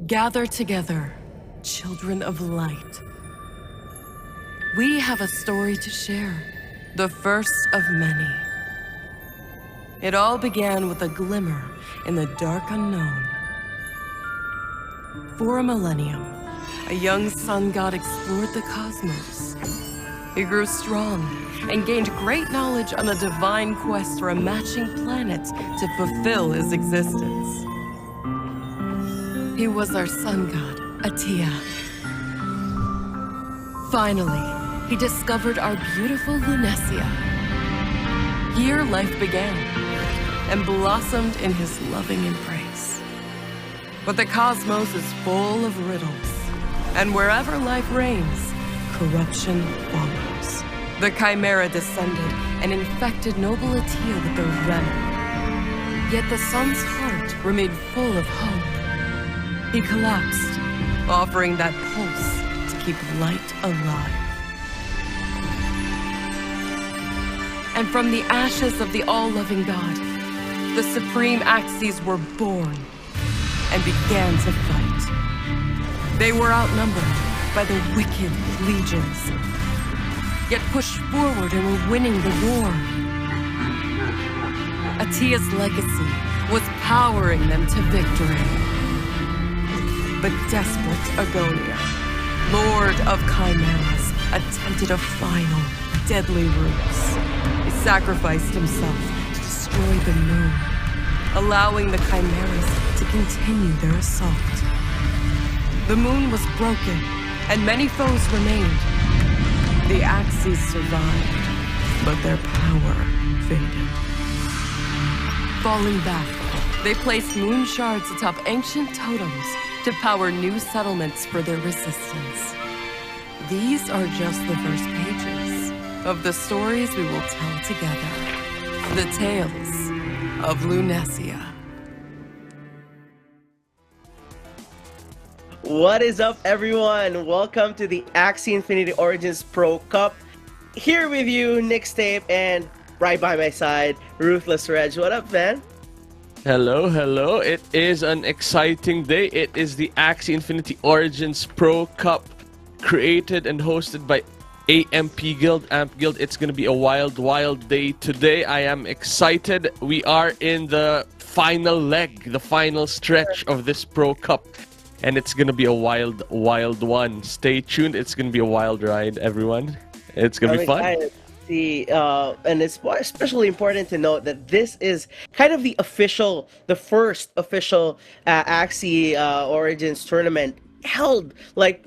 Gather together, children of light. We have a story to share, the first of many. It all began with a glimmer in the dark unknown. For a millennium, a young sun god explored the cosmos. He grew strong and gained great knowledge on a divine quest for a matching planet to fulfill his existence. He was our sun god, Atia. Finally, he discovered our beautiful Lunasia. Here life began and blossomed in his loving embrace. But the cosmos is full of riddles, and wherever life reigns, corruption follows. The Chimera descended and infected noble Atia with their venom. Yet the sun's heart remained full of hope. He collapsed, offering that pulse to keep light alive. And from the ashes of the all-loving god, the supreme Axies were born and began to fight. They were outnumbered by the wicked legions, yet pushed forward and were winning the war. Atia's legacy was powering them to victory. But desperate Agonia, Lord of Chimeras, attempted a final, deadly ruse. He sacrificed himself to destroy the moon, allowing the Chimeras to continue their assault. The moon was broken, and many foes remained. The Axies survived, but their power faded. Falling back, they placed moon shards atop ancient totems to power new settlements for their resistance. These are just the first pages of the stories we will tell together. The tales of Lunasia. What is up, everyone? Welcome to the Axie Infinity Origins Pro Cup. Here with you, Nick Stape, and right by my side, Ruthless Reg. What up, man? Hello, hello. It is an exciting day. It is the Axie Infinity Origins Pro Cup, created and hosted by AMPGuild. AMPGuild, it's going to be a wild, wild day today. I am excited. We are in the final leg, the final stretch of this Pro Cup. And it's going to be a wild, wild one. Stay tuned. It's going to be a wild ride, everyone. It's going to be fun. And it's especially important to note that this is kind of the first official Axie Origins tournament held,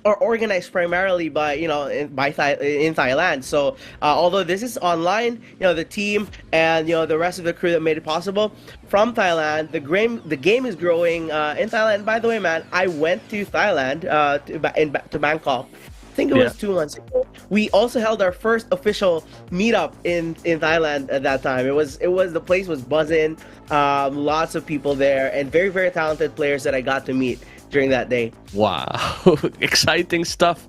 or organized primarily by in Thailand. So although this is online, the team and the rest of the crew that made it possible from Thailand, the game is growing in Thailand. By the way, man, I went to Thailand to Bangkok. I think it was 2 months ago. We also held our first official meetup in Thailand at that time. It was the place was buzzing, lots of people there, and very, very talented players that I got to meet during that day. Wow, exciting stuff.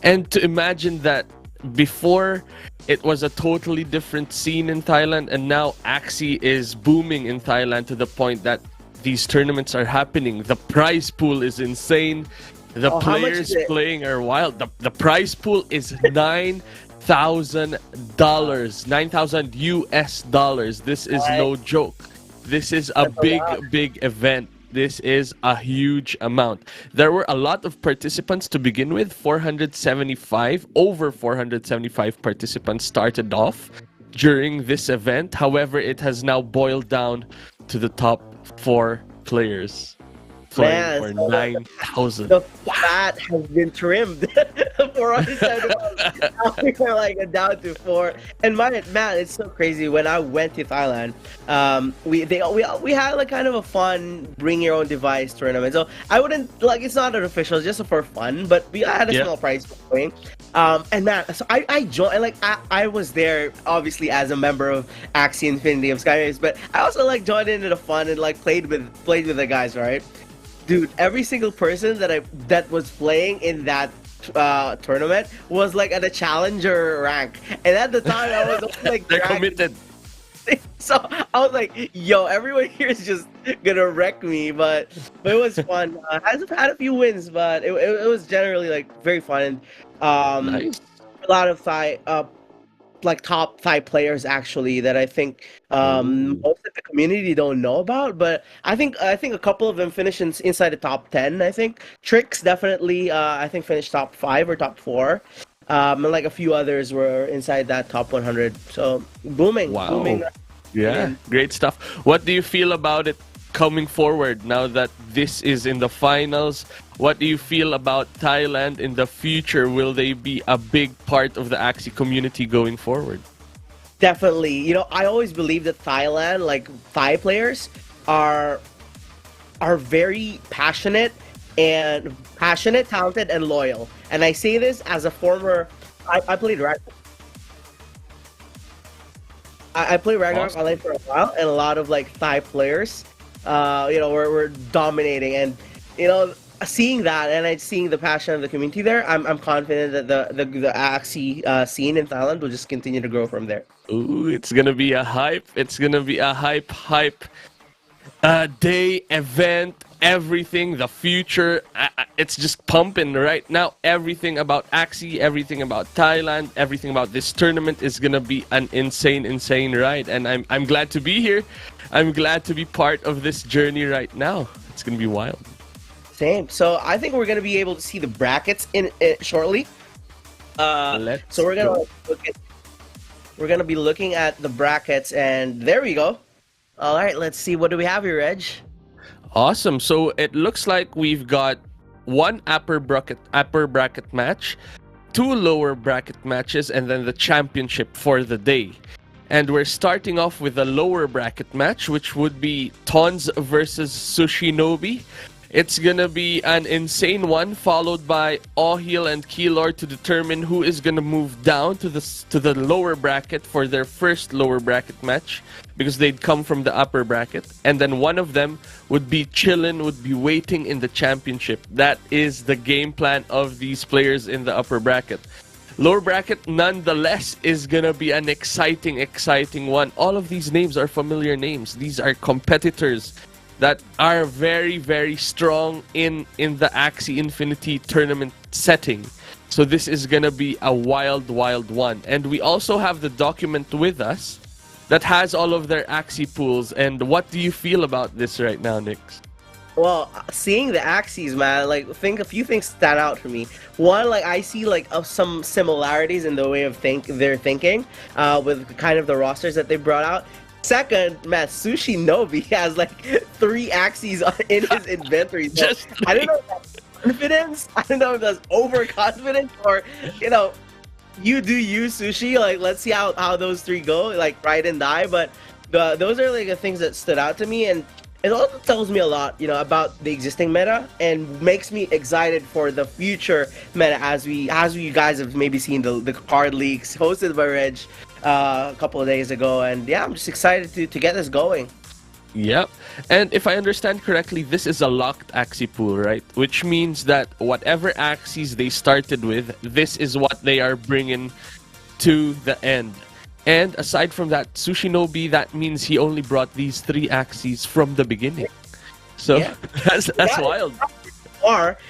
And to imagine that before it was a totally different scene in Thailand, and now Axie is booming in Thailand to the point that these tournaments are happening. The prize pool is insane. The players playing are wild. The prize pool is $9,000, 9,000 US dollars. This is no joke. This is a big event. This is a huge amount. There were a lot of participants to begin with. 475, over 475 participants started off during this event. However, it has now boiled down to the top 4 players. Playing for 9,000. The fat has been trimmed. 475. We're like down to 4. And man, it's so crazy. When I went to Thailand, we had like kind of a fun bring your own device tournament. So I wouldn't like, it's not an official, it's just for fun. But we had a small prize going. And man, so I joined. Like I was there obviously as a member of Axie Infinity of Skyrays, but I also like joined into the fun and like played with the guys, right? Dude, every single person that was playing in that tournament was like at a challenger rank, and at the time I was like, they're committed. So I was like, yo, everyone here is just gonna wreck me, but it was fun. Had a few wins, but it was generally like very fun. Nice. A lot of Thai like top 5 players actually that I think most of the community don't know about, but I think a couple of them finished inside the top 10. I think Tricks definitely I think finished top 5 or top 4, and like a few others were inside that top 100. So booming. Yeah, great stuff. What do you feel about it coming forward now that this is in the finals? What do you feel about Thailand in the future? Will they be a big part of the Axie community going forward? Definitely. You know, I always believe that Thailand, like Thai players, are very passionate, talented, and loyal. And I say this as a former. I played Ragnarok. I played Ragnarok online for a while, and a lot of like Thai players, you know, were dominating, and you know, seeing that and seeing the passion of the community there, I'm confident that the Axie scene in Thailand will just continue to grow from there. Ooh, it's gonna be a hype. It's gonna be a hype day, event, everything. The future, it's just pumping right now. Everything about Axie, everything about Thailand, everything about this tournament is gonna be an insane ride. And I'm glad to be here. I'm glad to be part of this journey right now. It's gonna be wild. Same. So I think we're gonna be able to see the brackets in shortly. So we're gonna be looking at the brackets, and there we go. All right, let's see. What do we have here, Reg? Awesome. So it looks like we've got 1 upper bracket match, 2 lower bracket matches, and then the championship for the day. And we're starting off with a lower bracket match, which would be Tons versus Sushinobi. It's gonna be an insane one, followed by Ohil and Keylord to determine who is gonna move down to the lower bracket for their first lower bracket match, because they'd come from the upper bracket. And then one of them would be chillin', would be waiting in the championship. That is the game plan of these players in the upper bracket. Lower bracket, nonetheless, is gonna be an exciting one. All of these names are familiar names. These are competitors that are very strong in the Axie Infinity tournament setting. So this is gonna be a wild one. And we also have the document with us that has all of their Axie pools. And what do you feel about this right now, Nix? Well, seeing the Axies, man, like a few things stand out for me. One, like I see like some similarities in the way of their thinking with kind of the rosters that they brought out. Second, man, Sushinobi has like 3 Axies in his inventory. So I don't know if that's confidence. I don't know if that's overconfidence, or you know, you do use Sushi. Like, let's see how those 3 go, like ride and die. But those are like the things that stood out to me, and it also tells me a lot, you know, about the existing meta, and makes me excited for the future meta as you guys have maybe seen the card leaks hosted by Reg a couple of days ago. And yeah, I'm just excited to get this going. Yep. And if I understand correctly, this is a locked Axie pool, right? Which means that whatever Axies they started with, this is what they are bringing to the end. And aside from that, Sushinobi, that means he only brought these 3 Axies from the beginning. So Yeah. that's wild.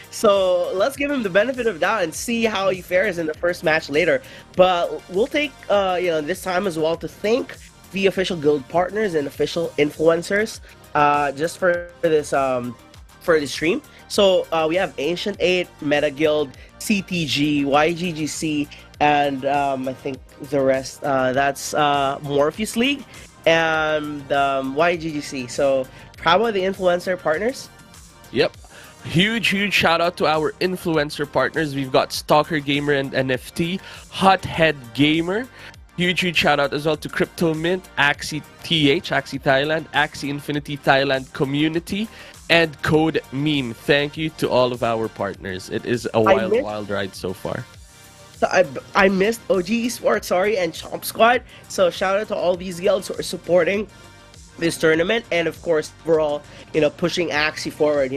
So let's give him the benefit of doubt and see how he fares in the first match later. But we'll take this time as well to thank the official guild partners and official influencers just for this stream. So we have Ancient 8, MetaGuild, CTG, YGGC, and I think the rest that's Morpheus League and YGGC. So probably the influencer partners. Yep. Huge shout out to our influencer partners. We've got Stalker Gamer and NFT, Hothead Gamer. Huge shout out as well to Crypto Mint, Axie TH, Axie Thailand, Axie Infinity Thailand Community, and Code Meme. Thank you to all of our partners. It is a wild ride so far. So I missed OG Esports, and Chomp Squad. So shout out to all these guilds who are supporting this tournament, and of course we're all pushing Axie forward.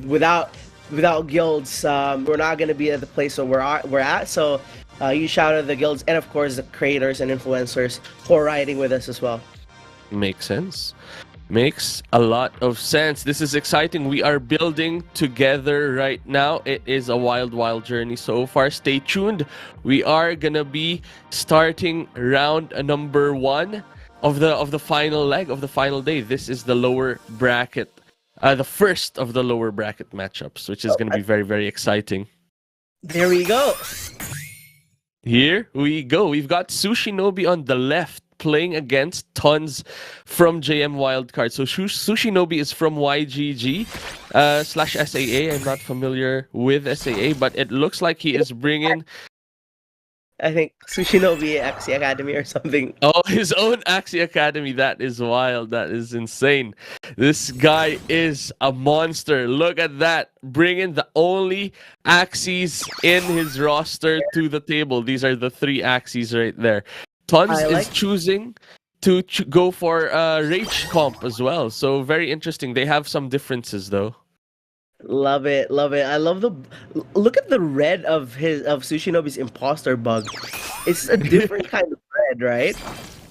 Without guilds, we're not going to be at the place where we're at. So you shout out the guilds and of course the creators and influencers who are riding with us as well. Makes sense. Makes a lot of sense. This is exciting. We are building together right now. It is a wild journey so far. Stay tuned. We are gonna be starting round number 1 of the final leg of the final day. This is the lower bracket, the first of the lower bracket matchups, which is going to be very exciting. There we go. Here we go. We've got Sushinobi on the left playing against Tons from JM Wildcard. So Sushinobi is from YGG / SAA. I'm not familiar with SAA, but it looks like he is bringing... I think Sushinobi Axie Academy or something. Oh, his own Axie Academy. That is wild. That is insane. This guy is a monster. Look at that. Bringing the only Axies in his roster to the table. These are the 3 Axies right there. Tons is choosing to go for Rage Comp as well. So very interesting. They have some differences though. Love it. I love look at the red of Sushinobi's imposter bug. It's a different kind of red, right?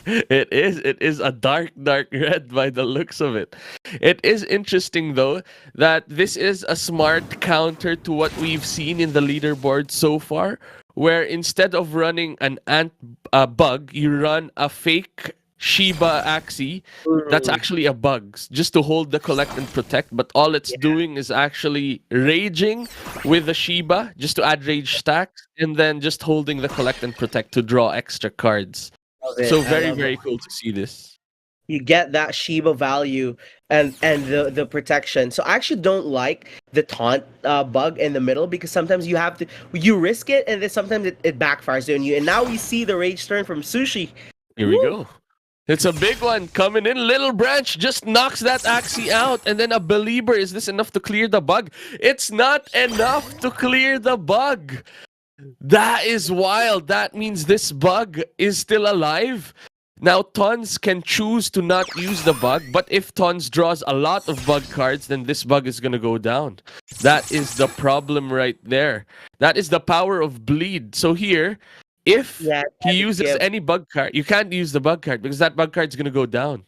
It is a dark red by the looks of it. It is interesting though that this is a smart counter to what we've seen in the leaderboard so far, where instead of running an ant bug, you run a fake Shiba Axie. That's actually a bug, just to hold the collect and protect, but all it's doing is actually raging with the Shiba just to add rage stacks, and then just holding the collect and protect to draw extra cards. So very cool to see this. You get that Shiba value and the protection. So I actually don't like the taunt bug in the middle, because sometimes you risk it and then sometimes it backfires on you. And now we see the rage turn from Sushi. Here we go. It's a big one coming in. Little Branch just knocks that Axie out. And then a Belieber. Is this enough to clear the bug? It's not enough to clear the bug. That is wild. That means this bug is still alive. Now, Tons can choose to not use the bug. But if Tons draws a lot of bug cards, then this bug is going to go down. That is the problem right there. That is the power of Bleed. So here... if he uses any bug card, you can't use the bug card because that bug card is going to go down.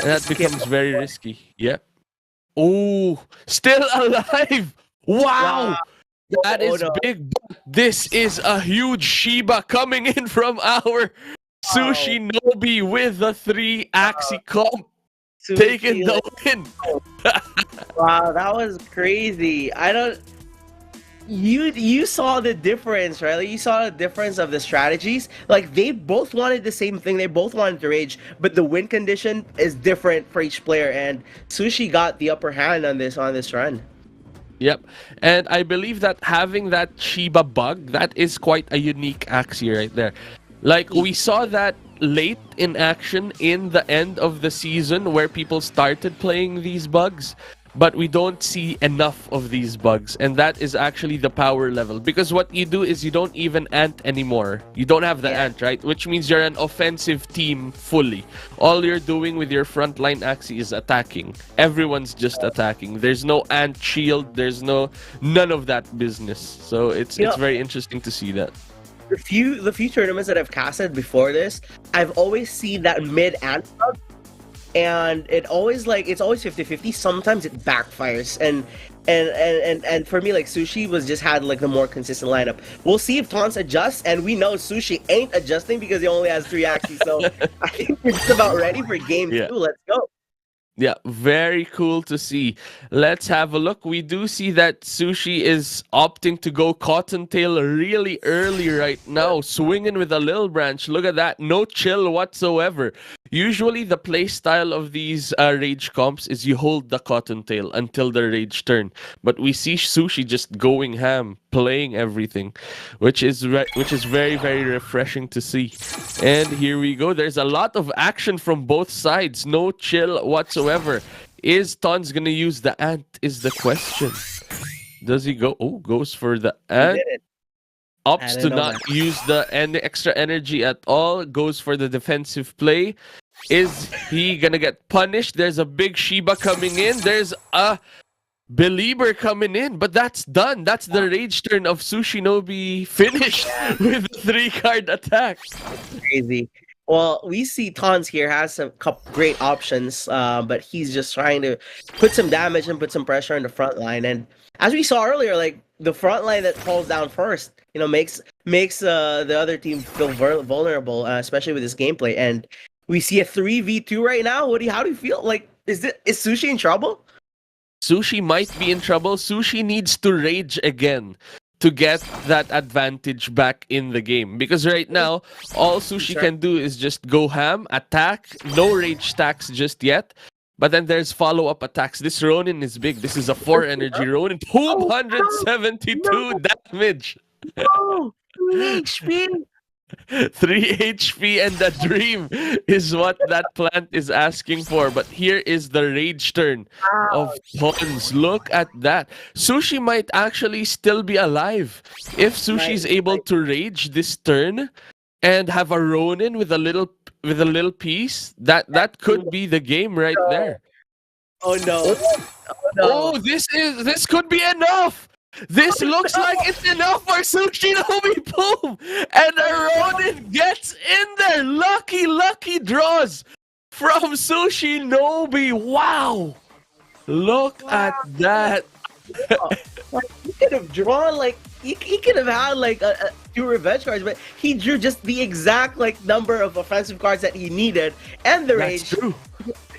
And that becomes very risky. Yep. Oh, still alive. Wow. That is big. This is a huge Shiba coming in from our Sushinobi with the 3 Axie comp. Taking the win. Wow, that was crazy. You saw the difference, right? Like, you saw the difference of the strategies. Like, they both wanted the same thing. They both wanted to rage, but the win condition is different for each player. And Sushi got the upper hand on this run. Yep, and I believe that having that Shiba bug, that is quite a unique Axie right there. Like, we saw that late in action in the end of the season where people started playing these bugs. but we don't see enough of these bugs, and that is actually the power level. Because what you do is you don't even ant anymore. You don't have the ant, right? Which means you're an offensive team fully. All you're doing with your frontline Axie is attacking. Everyone's just attacking. There's no ant shield. There's none of that business. So it's very interesting to see that. The few tournaments that I've casted before this, I've always seen that mid ant bug, and it's always 50-50. Sometimes it backfires, and for me, like, Sushi had like the more consistent lineup. We'll see if Taunts adjusts, and we know Sushi ain't adjusting because he only has 3 Axes. So I think we're just about ready for game 2. Let's go. Yeah, very cool to see. Let's have a look. We do see that Sushi is opting to go Cottontail really early right now, swinging with a Lil Branch. Look at that. No chill whatsoever. Usually, the play style of these rage comps is you hold the Cottontail until the rage turn. But we see Sushi just going ham, playing everything, which is very, very refreshing to see. And here we go. There's a lot of action from both sides. No chill whatsoever. Is Tons gonna use the ant? Is the question. Does he go? Oh, goes for the ant. Opts to not use the extra energy at all. Goes for the defensive play. Is he gonna get punished? There's a big Shiba coming in. There's a Belieber coming in, but that's done. That's the rage turn of Sushinobi finished with a 3-card attack. Crazy. Well, we see Tons here has some great options, but he's just trying to put some damage and put some pressure on the front line. And as we saw earlier, like, the front line that falls down first, makes the other team feel vulnerable, especially with this gameplay. And we see a 3v2 right now. How do you feel? Like, is Sushi in trouble? Sushi might be in trouble. Sushi needs to rage again to get that advantage back in the game. Because right now, all Sushi can do is just go ham, attack, no rage stacks just yet. But then there's follow-up attacks. This Ronin is big. This is a 4 energy Ronin. 272 damage. Oh, 3 HP. 3 HP and the dream is what that plant is asking for. But here is the rage turn of Tons. Look at that. Sushi might actually still be alive. If Sushi is able to rage this turn and have a Ronin with a little piece, that could be the game right there. Oh no. Oh, this could be enough. This looks like it's enough for Sushinobi. Boom! And the Ronin gets in there. Lucky draws from Sushinobi. Wow! Look at that. He could have drawn he could have had 2 revenge cards, but he drew just the exact number of offensive cards that he needed, and the rage. That's true.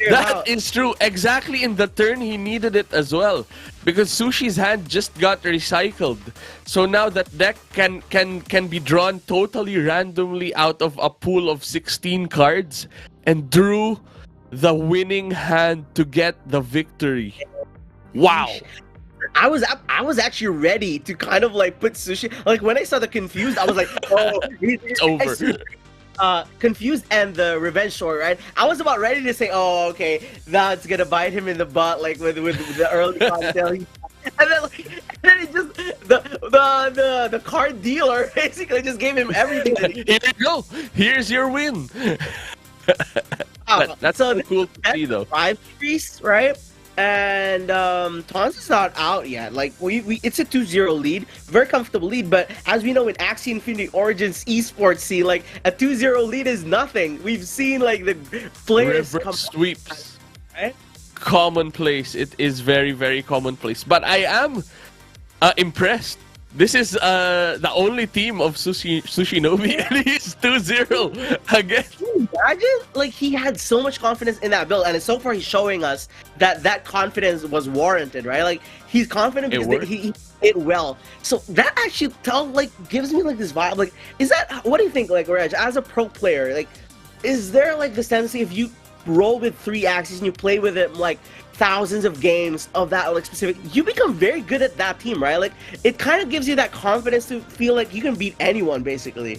That is true. Exactly in the turn he needed it as well, because Sushi's hand just got recycled. So now that deck can be drawn totally randomly out of a pool of 16 cards, and drew the winning hand to get the victory. Wow. I was actually ready to kind of put Sushi, when I saw the confused, I was like, oh, it's over. Confused and the revenge sword, right? I was about ready to say, oh, okay, that's gonna bite him in the butt, with the early cocktail. And then it just the card dealer basically just gave him everything. Here you go. Here's your win. That's so cool to see, though. 5 increase, right? And Tons is not out yet. It's a 2-0 lead, very comfortable lead. But as we know, in Axie Infinity Origins Esports scene, a 2-0 lead is nothing. We've seen the players reverse sweeps, right? Commonplace. It is very, very commonplace. But I am impressed. This is the only team of Sushinobi, and he's 2-0 again. Imagine, he had so much confidence in that build, and so far he's showing us that confidence was warranted, right? He's confident because he did well. So that actually gives me this vibe. Is that, what do you think, Reg, as a pro player, is there the tendency, if you roll with 3 Axies and you play with it thousands of games of that specific, you become very good at that team, right? It kind of gives you that confidence to feel like you can beat anyone, basically.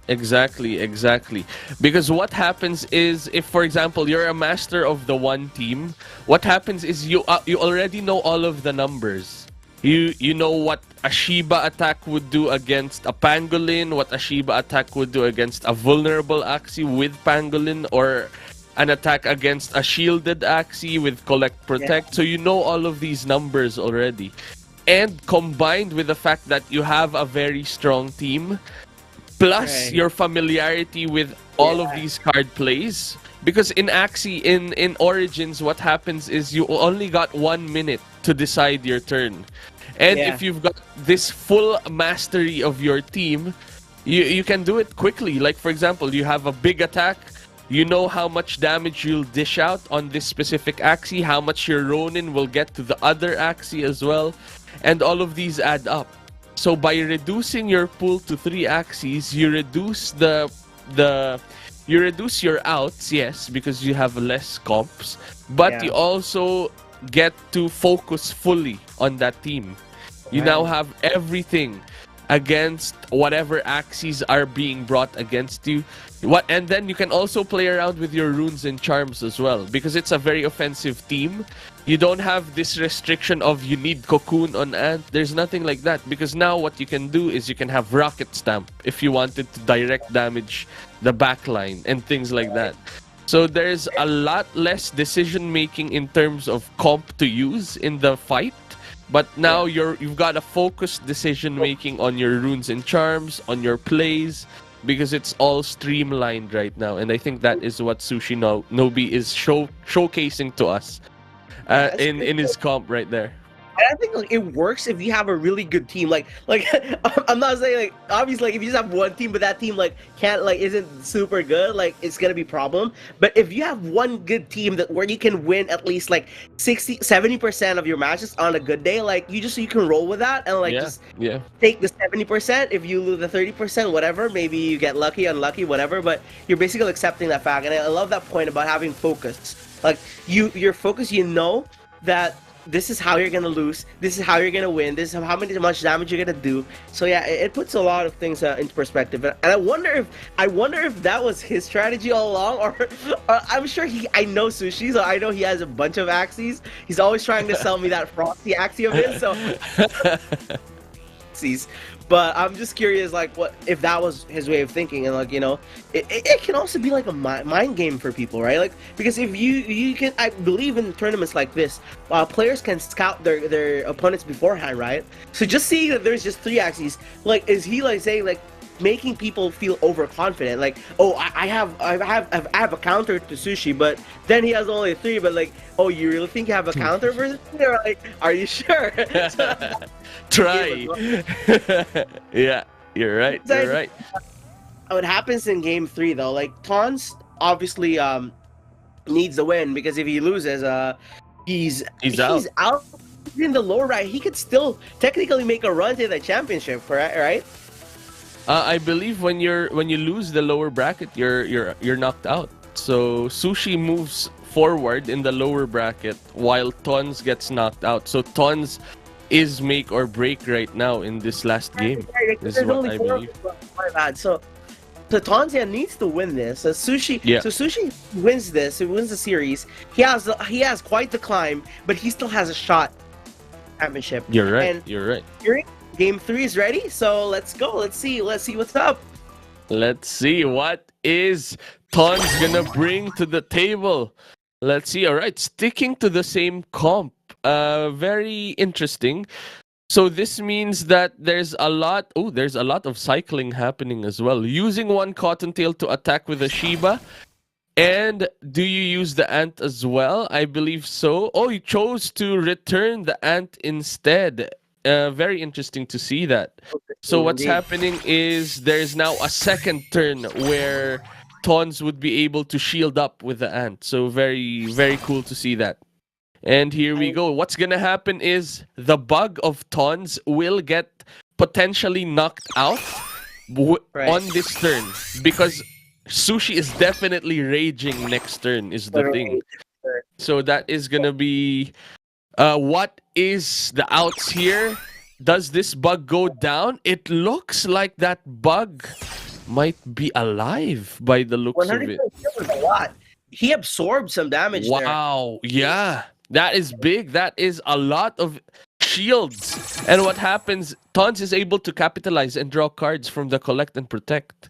Exactly, exactly. Because what happens is, if for example you're a master of the one team, what happens is you already know all of the numbers. You know what a Shiba attack would do against a Pangolin, what a Shiba attack would do against a vulnerable Axie with Pangolin, or an attack against a shielded Axie with Collect Protect. So you know all of these numbers already. And combined with the fact that you have a very strong team, plus Right. your familiarity with all of these card plays, because in Axie, in Origins, what happens is you only got 1 minute to decide your turn, and Yeah. if you've got this full mastery of your team, you can do it quickly. Like for example, you have a big attack, you know how much damage you'll dish out on this specific Axie, how much your Ronin will get to the other Axie as well, and all of these add up. So by reducing your pool to 3 Axies, you reduce you reduce your outs, yes, because you have less comps, but Yeah. you also get to focus fully on that team. You now have everything against whatever Axies are being brought against you. And then you can also play around with your runes and charms as well, because it's a very offensive team. You don't have this restriction of you need cocoon on Ant. There's nothing like that, because now what you can do is you can have rocket stamp if you wanted to direct damage the backline and things like that. So there's a lot less decision making in terms of comp to use in the fight. But now you've got a focused decision making on your runes and charms, on your plays, because it's all streamlined right now. And I think that is what Sushi Nobi is showcasing to us in his comp right there. And I think like it works if you have a really good team. Like I'm not saying like obviously like if you just have one team, but that team like can't like isn't super good, like it's gonna be problem. But if you have one good team that where you can win at least like 70% of your matches on a good day, like you can roll with that and like just take the 70%. If you lose the 30%, whatever, maybe you get lucky, unlucky, whatever. But you're basically accepting that fact. And I love that point about having focus. Like you're focused, you know that this is how you're gonna lose, this is how you're gonna win, this is how much damage you're gonna do. So yeah, it puts a lot of things into perspective, and I wonder if that was his strategy all along, or I'm sure I know Sushi, so I know he has a bunch of Axies. He's always trying to sell me that frosty Axie of his, so Axies. But I'm just curious, like, what if that was his way of thinking, and like, you know, it can also be like a mind game for people, right? Like, because if you can, I believe in tournaments like this, players can scout their opponents beforehand, right? So just seeing that there's just 3 Axies, like, is he like saying like making people feel overconfident, like, oh, I have a counter to Sushi, but then he has only 3, but like, oh, you really think you have a counter versus me? Or like, are you sure? Try. Yeah, you're right. You're right. What happens in game 3 though, like Tons obviously needs the win, because if he loses, he's out in the lower right. He could still technically make a run to the championship, right? I believe when you lose the lower bracket, you're knocked out. So Sushi moves forward in the lower bracket while Tons gets knocked out. So Tons is make or break right now in this last game. This is what I believe. My bad. So Tanzia needs to win this. So Sushi wins this. He wins the series. He has quite the climb, but he still has a shot at championship. You're right. And you're right. Game 3 is ready. So let's go. Let's see what's up. Let's see what is Tons gonna bring to the table. Let's see. All right, sticking to the same comp. Very interesting. So this means that there's a lot of cycling happening as well. Using one Cottontail to attack with a Shiba. And do you use the Ant as well? I believe so. Oh, you chose to return the Ant instead. Very interesting to see that. So what's happening is there's now a second turn where Tons would be able to shield up with the Ant. So very, very cool to see that. And here we go. What's gonna happen is the bug of Tons will get potentially knocked out on this turn, because Sushi is definitely raging next turn is the thing. So that is gonna be what is the outs here? Does this bug go down? It looks like that bug might be alive by the looks of 100% it. was a lot. He absorbed some damage there. Wow. Yeah. That is big. That is a lot of shields. And what happens, Tons is able to capitalize and draw cards from the collect and protect.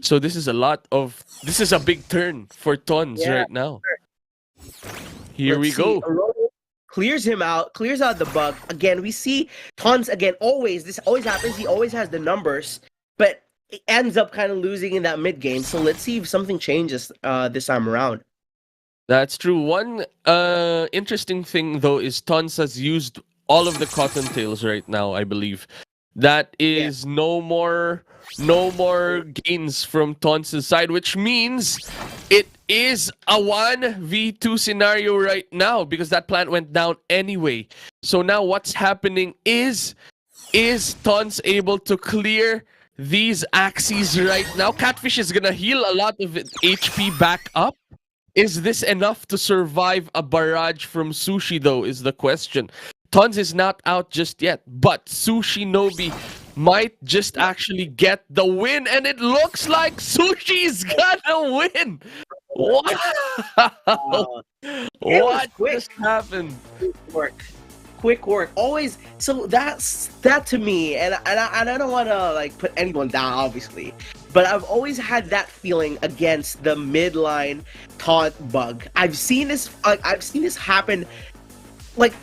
So this is a big turn for Tons Yeah. right now. Here Let's we see. go. Aurora clears him out, clears out the bug. Again, we see Tons again. This always happens. He always has the numbers, but it ends up kind of losing in that mid game. So let's see if something changes this time around. That's true. One interesting thing though is Tons has used all of the cottontails right now, I believe. That is no more gains from Tons' side, which means it is a 1v2 scenario right now because that plant went down anyway. So now what's happening is Tons able to clear these Axies right now? Catfish is gonna heal a lot of HP back up. Is this enough to survive a barrage from Sushi though is the question. Tons is not out just yet, but Sushi Nobi might just actually get the win, and it looks like Sushi's gonna win. Wow! What just happened? Quick work. Always. So that to me, and I don't want to like put anyone down, obviously, but I've always had that feeling against the midline taunt bug. I've seen this happen. Like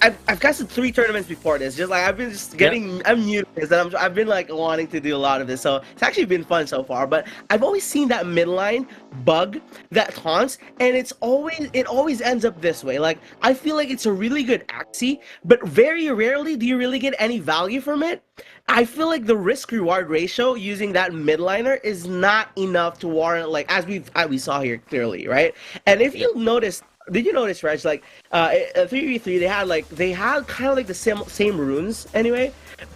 I've casted 3 tournaments before this. Just like I've been just getting, I'm new to this, and I've been like wanting to do a lot of this. So it's actually been fun so far. But I've always seen that midline bug that taunts, and it always ends up this way. Like I feel like it's a really good Axie, but very rarely do you really get any value from it. I feel like the risk-reward ratio using that midliner is not enough to warrant, like as we saw here clearly, right? And if you notice. Did you notice, Reg? Like, 3v3, they had kind of like the same runes anyway,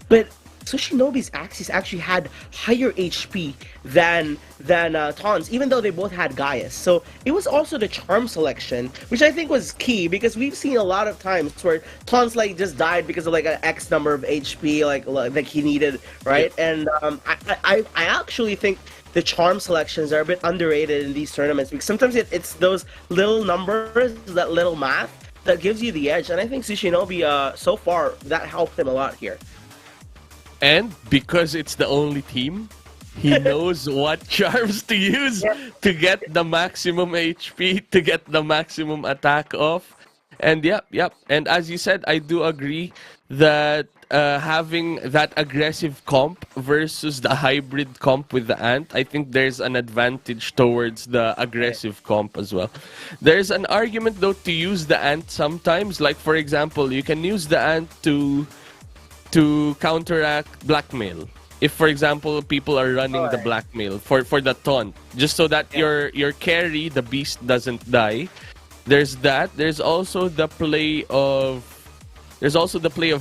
but Sushinobi's Axies actually had higher HP than Tons, even though they both had Gaius. So it was also the charm selection, which I think was key because we've seen a lot of times where Tons like just died because of like an X number of HP like he needed, right? Yeah. And I actually think the charm selections are a bit underrated in these tournaments because sometimes it's those little numbers, that little math that gives you the edge. And I think Sushinobi, so far, that helped him a lot here. And because it's the only team, he knows what charms to use to get the maximum HP, to get the maximum attack off. And yep. And as you said, I do agree that having that aggressive comp versus the hybrid comp with the Ant, I think there's an advantage towards the aggressive comp as well. There's an argument though to use the Ant sometimes. Like for example, you can use the Ant to counteract blackmail. If for example people are running the blackmail for the taunt, just so that your carry, the beast, doesn't die. There's that. There's also the play of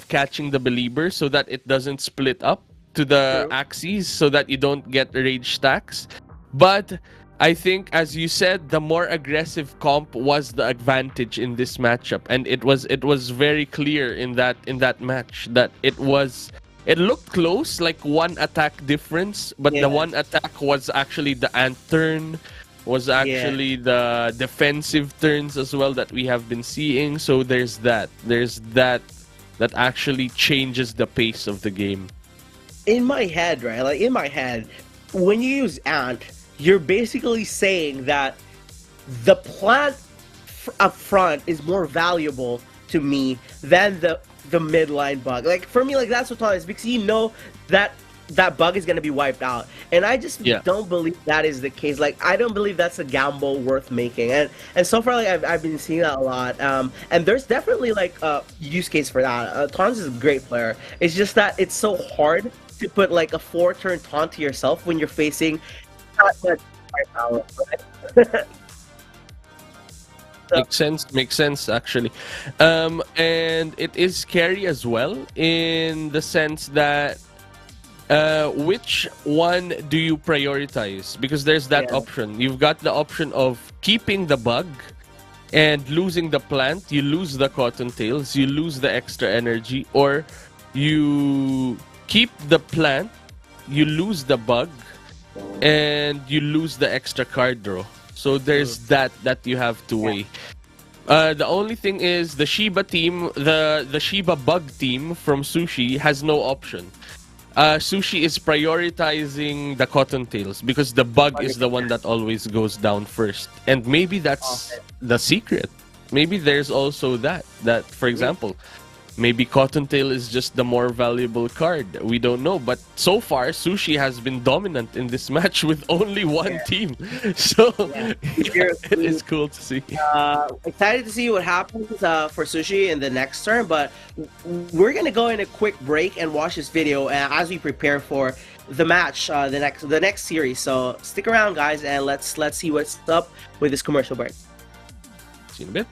catching the believer so that it doesn't split up to the Axies so that you don't get rage stacks. But I think, as you said, the more aggressive comp was the advantage in this matchup, and it was very clear in that match that it looked close, like one attack difference, but the one attack was actually the Ant turn, was actually the defensive turns as well that we have been seeing. So there's that actually changes the pace of the game. In my head, right? Like in my head, when you use Ant, you're basically saying that the plant up front is more valuable to me than the midline bug. Like for me, like that's what it is, because you know that bug is gonna be wiped out, and I just don't believe that is the case. Like I don't believe that's a gamble worth making, and so far like I've been seeing that a lot. And there's definitely like a use case for that. Tons is a great player. It's just that it's so hard to put like a 4-turn taunt to yourself when you're facing not much firepower. Right? Makes sense actually. And it is scary as well in the sense that which one do you prioritize? Because there's that option. You've got the option of keeping the bug and losing the plant. You lose the cottontails, you lose the extra energy, or you keep the plant, you lose the bug, and you lose the extra card draw. So there's that you have to weigh. The only thing is the Shiba team, the Shiba bug team from Sushi has no option. Sushi is prioritizing the Cottontails because the bug is the one that always goes down first. And maybe that's the secret. Maybe there's also that for example, maybe Cottontail is just the more valuable card. We don't know. But so far, Sushi has been dominant in this match with only one team. So it is cool to see. Excited to see what happens for Sushi in the next turn. But we're going to go in a quick break and watch this video as we prepare for the match, the next series. So stick around, guys, and let's see what's up with this commercial break. See you in a bit.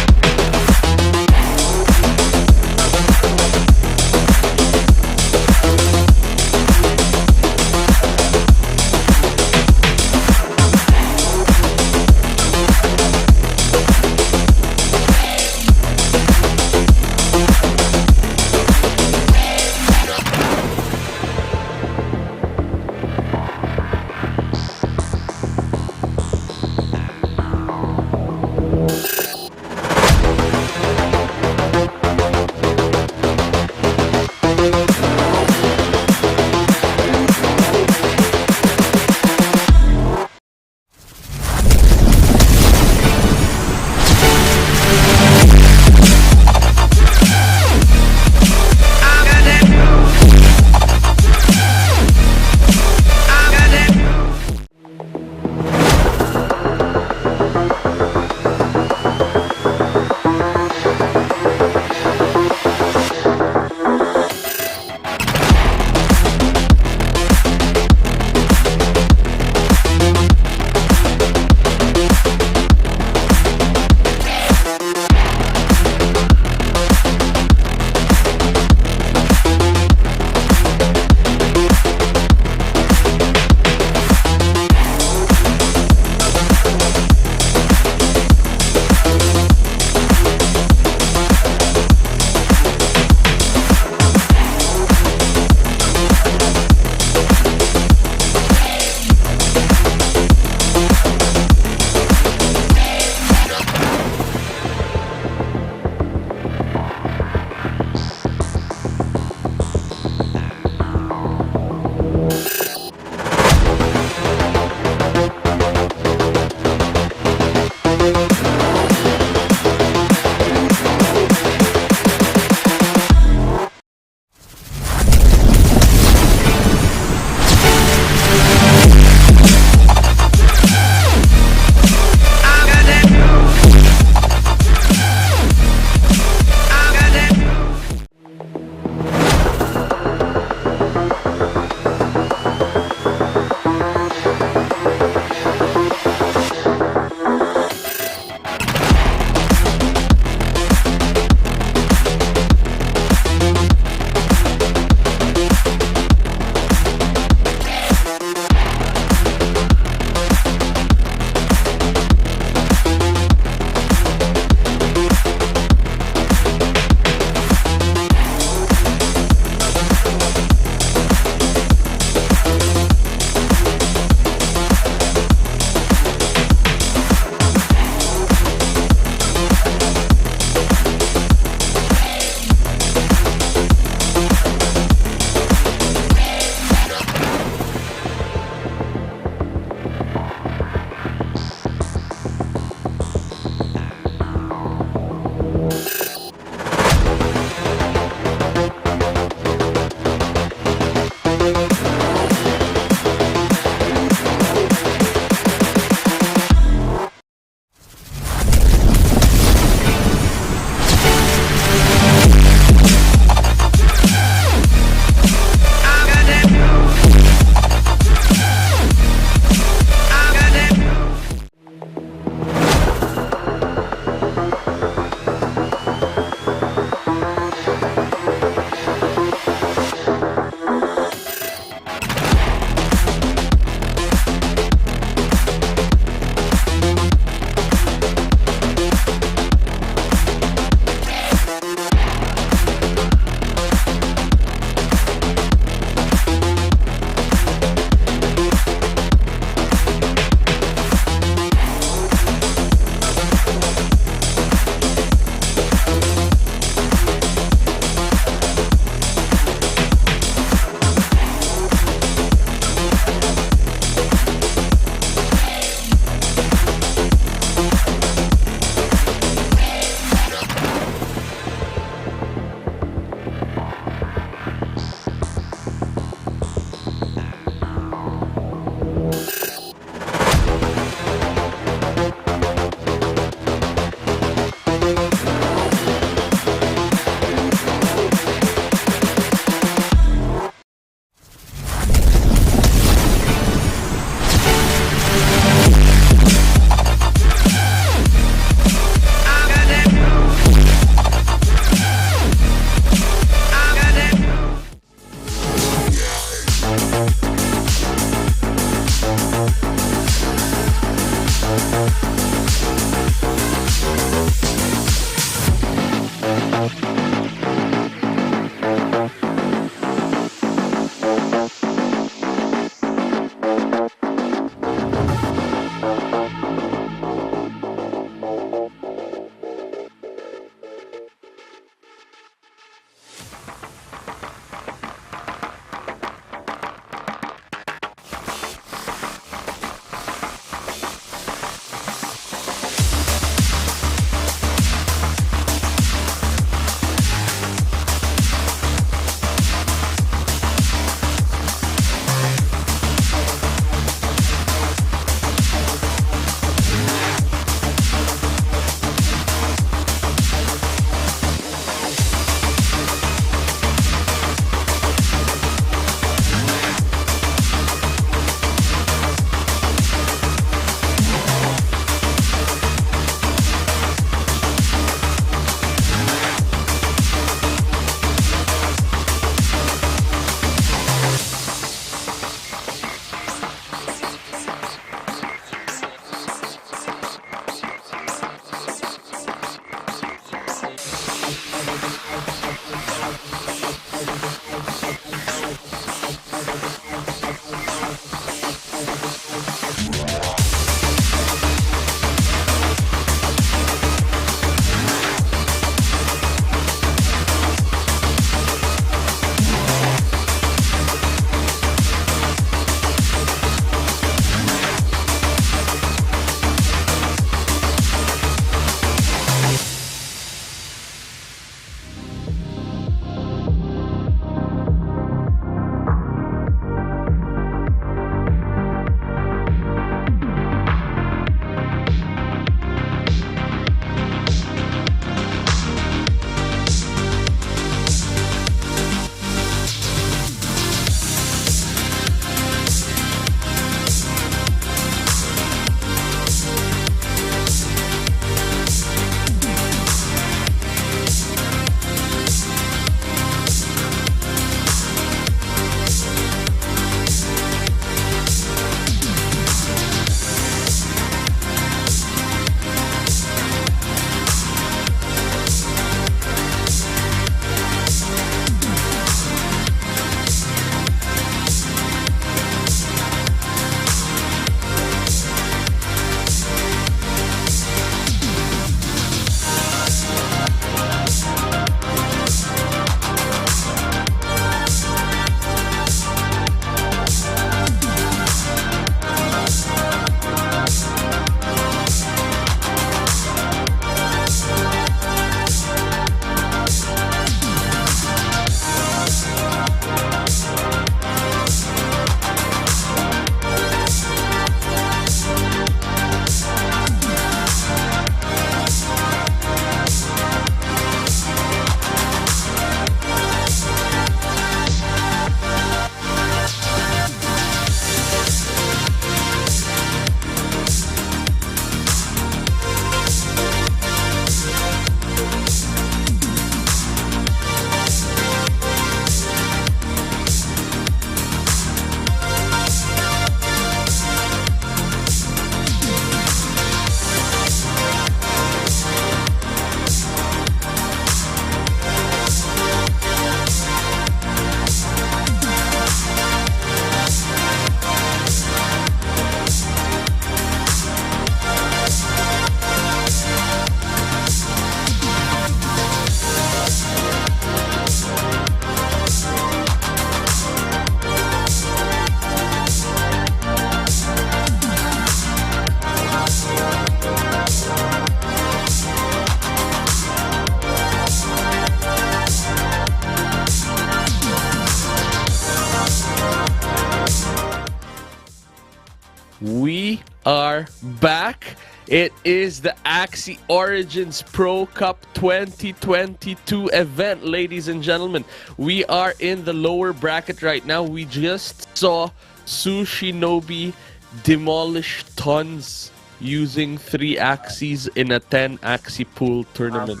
We are back. It is the Axie Origins Pro Cup 2022 event, ladies and gentlemen. We are in the lower bracket right now. We just saw Sushinobi demolish tons using 3 Axies in a 10 Axie pool tournament.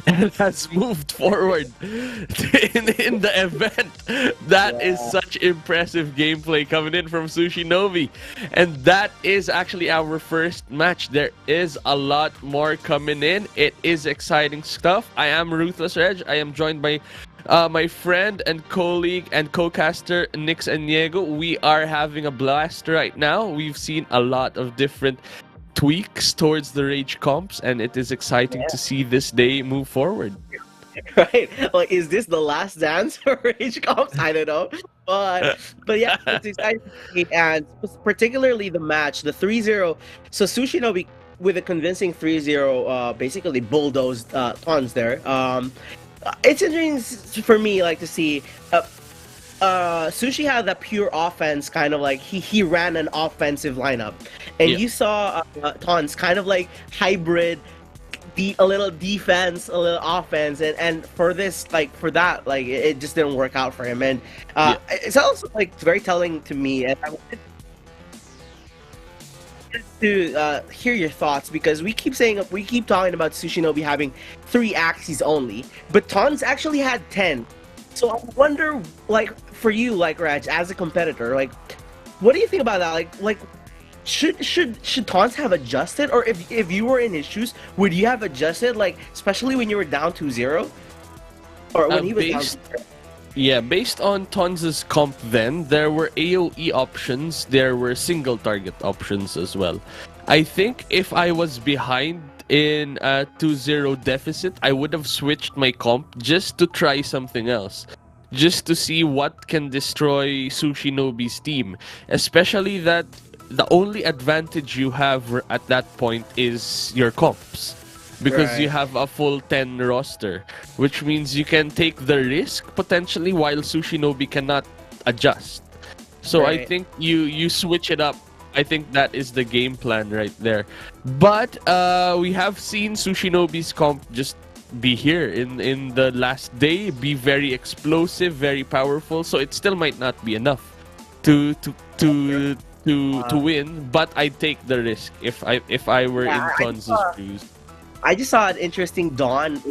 And has moved forward in the event. That is such impressive gameplay coming in from Sushinobi. And that is actually our first match. There is a lot more coming in. It is exciting stuff. I am Ruthless Reg. I am joined by my friend and colleague and co-caster Nix and Diego. We are having a blast right now. We've seen a lot of different tweaks towards the Rage comps, and it is exciting to see this day move forward. Right? Like, is this the last dance for Rage comps? I don't know. But yeah, it's exciting to see, and particularly the match, the 3-0. So Sushinobi with a convincing 3-0 basically bulldozed tons there. It's interesting for me, like, to see Sushi had that pure offense, kind of like he ran an offensive lineup, and you saw Tons kind of like hybrid, a little defense, a little offense, and for this, like, for that, like, it just didn't work out for him, and it's also like very telling to me, and I wanted to hear your thoughts, because we keep talking about Sushinobi having 3 Axies only, but Tons actually had 10. So I wonder, like, for you, like, Raj, as a competitor, like, what do you think about that? Like, should Tons have adjusted, or if you were in his shoes, would you have adjusted, like, especially when you were down 2-0, or when he was down 2-0? Yeah, based on Tons' comp then, there were AoE options, there were single target options as well. I think if I was behind in a 2-0 deficit, I would have switched my comp just to try something else. Just to see what can destroy Sushinobi's team. Especially that the only advantage you have at that point is your comps. Because you have a full 10 roster. Which means you can take the risk potentially while Sushinobi cannot adjust. So I think you switch it up. I think that is the game plan right there. But we have seen Sushinobi's comp just be here in the last day, be very explosive, very powerful. So it still might not be enough to win. But I'd take the risk if I were in Tons' shoes. I just saw an interesting Dawn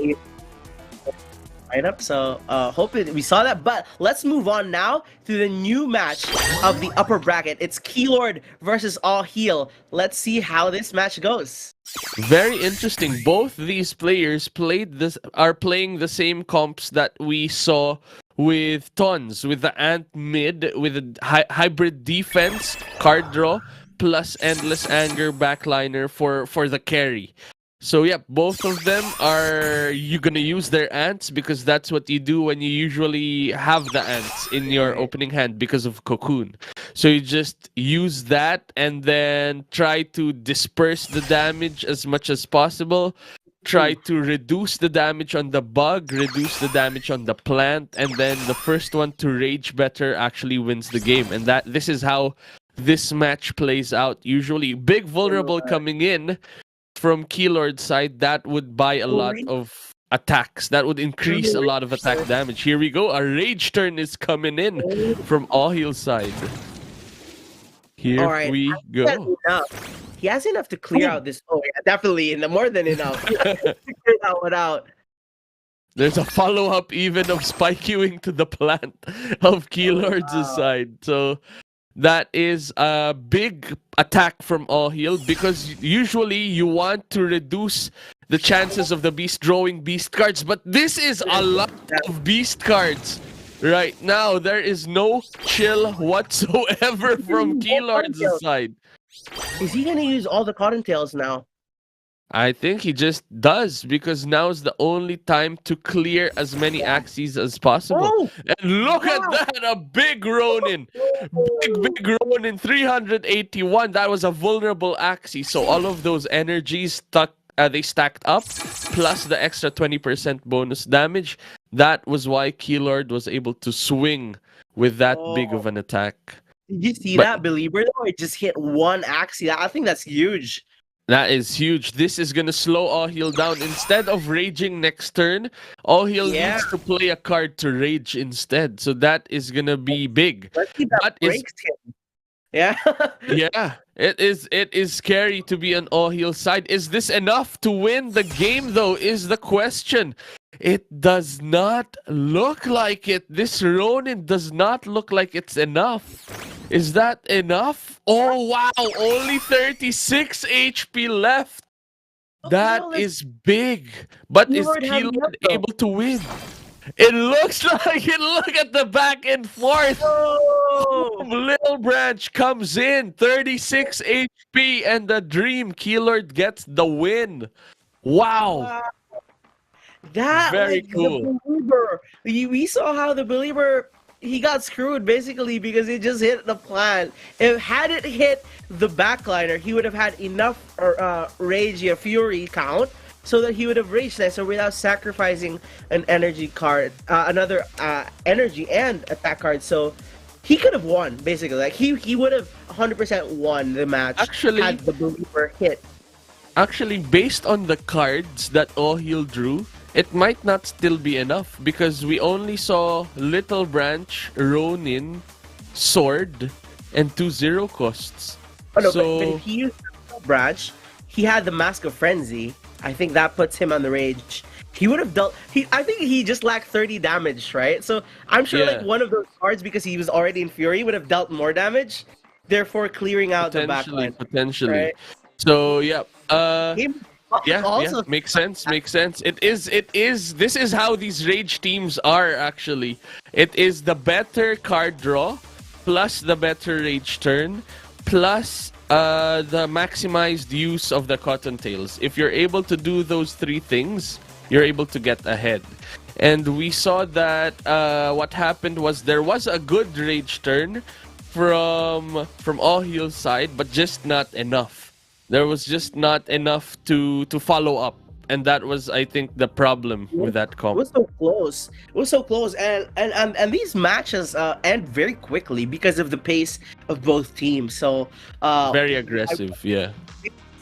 lineup, so hope we saw that. But let's move on now to the new match of the upper bracket. It's Keylord versus All Heal. Let's see how this match goes. Very interesting. Both these players are playing the same comps that we saw with Tons, with the Ant mid, with a hybrid defense, card draw, plus Endless Anger backliner for the carry. So yeah, both of them are gonna use their ants, because that's what you do when you usually have the ants in your opening hand because of Cocoon. So you just use that and then try to disperse the damage as much as possible. Try to reduce the damage on the bug, reduce the damage on the plant, and then the first one to rage better actually wins the game. And this is how this match plays out usually. Big vulnerable coming in from Keylord's side, that would buy a lot of attacks. That would increase a lot of attack damage. Here we go. A rage turn is coming in from All Heal's side. Here we go. He has enough to clear out this. Oh, yeah, definitely. More than enough. Clear that one out. There's a follow-up even of spike queuing to the plant of Keylord's side. So that is a big attack from All Heal, because usually you want to reduce the chances of the beast drawing beast cards, but this is a lot of beast cards right now. There is no chill whatsoever from Keylord's side. Is he gonna use all the Cottontails now? I think he just does, because now's the only time to clear as many Axies as possible. And look at that, a big Ronin. Big Ronin, 381. That was a vulnerable Axie. So all of those energies they stacked up, plus the extra 20% bonus damage. That was why Keylord was able to swing with that big of an attack. Did you see But that believer though? It just hit one Axie. I think that's huge. that is huge. This is gonna slow All-Heal down. Instead of raging next turn, All-Heal Yeah. needs to play a card to rage instead. So that is gonna be big. Let's see that But is breaks him. Yeah. yeah, it is scary to be on All-Heal side. Is this enough to win the game though? Is the question. It does not look like it. This Ronin does not look like it's enough. Is that enough? Oh wow, only 36 HP left. That no, is big. But is Keyword had Keylord enough, though. able to win? It looks like it. Look at the back and forth. Oh, Little Branch comes in, 36 HP, and the Dream Keylord gets the win. Wow. that Very like cool. the believer. We saw how the believer he got screwed basically because it just hit the plant. If had it hit the backliner, he would have had enough rage, fury count, so that he would have raged that. So without sacrificing an energy card, another energy and attack card, so he could have won basically. Like he would have 100% won the match Actually- had the believer hit. Actually, based on the cards that All-Heal drew, it might not still be enough because we only saw Little Branch, Ronin, Sword, and 2 0 costs. Oh, no, So but if he used the branch, he had the Mask of Frenzy. I think that puts him on the rage. He would have dealt. I think he just lacked 30 damage, right? So I'm sure Yeah. like one of those cards, because he was already in Fury, would have dealt more damage, therefore clearing out the backline. potentially. Right. So yeah, Him yeah, also makes sense. It is. This is how these rage teams are actually. It is the better card draw, plus the better rage turn, plus the maximized use of the Cottontails. If you're able to do those three things, you're able to get ahead. And we saw that what happened was there was a good rage turn from All-Heal's side, but just not enough. There was just not enough to follow up, and that was, I think, the problem with that It comp. was so close. It was so close, and these matches end very quickly because of the pace of both teams. So Very aggressive, yeah.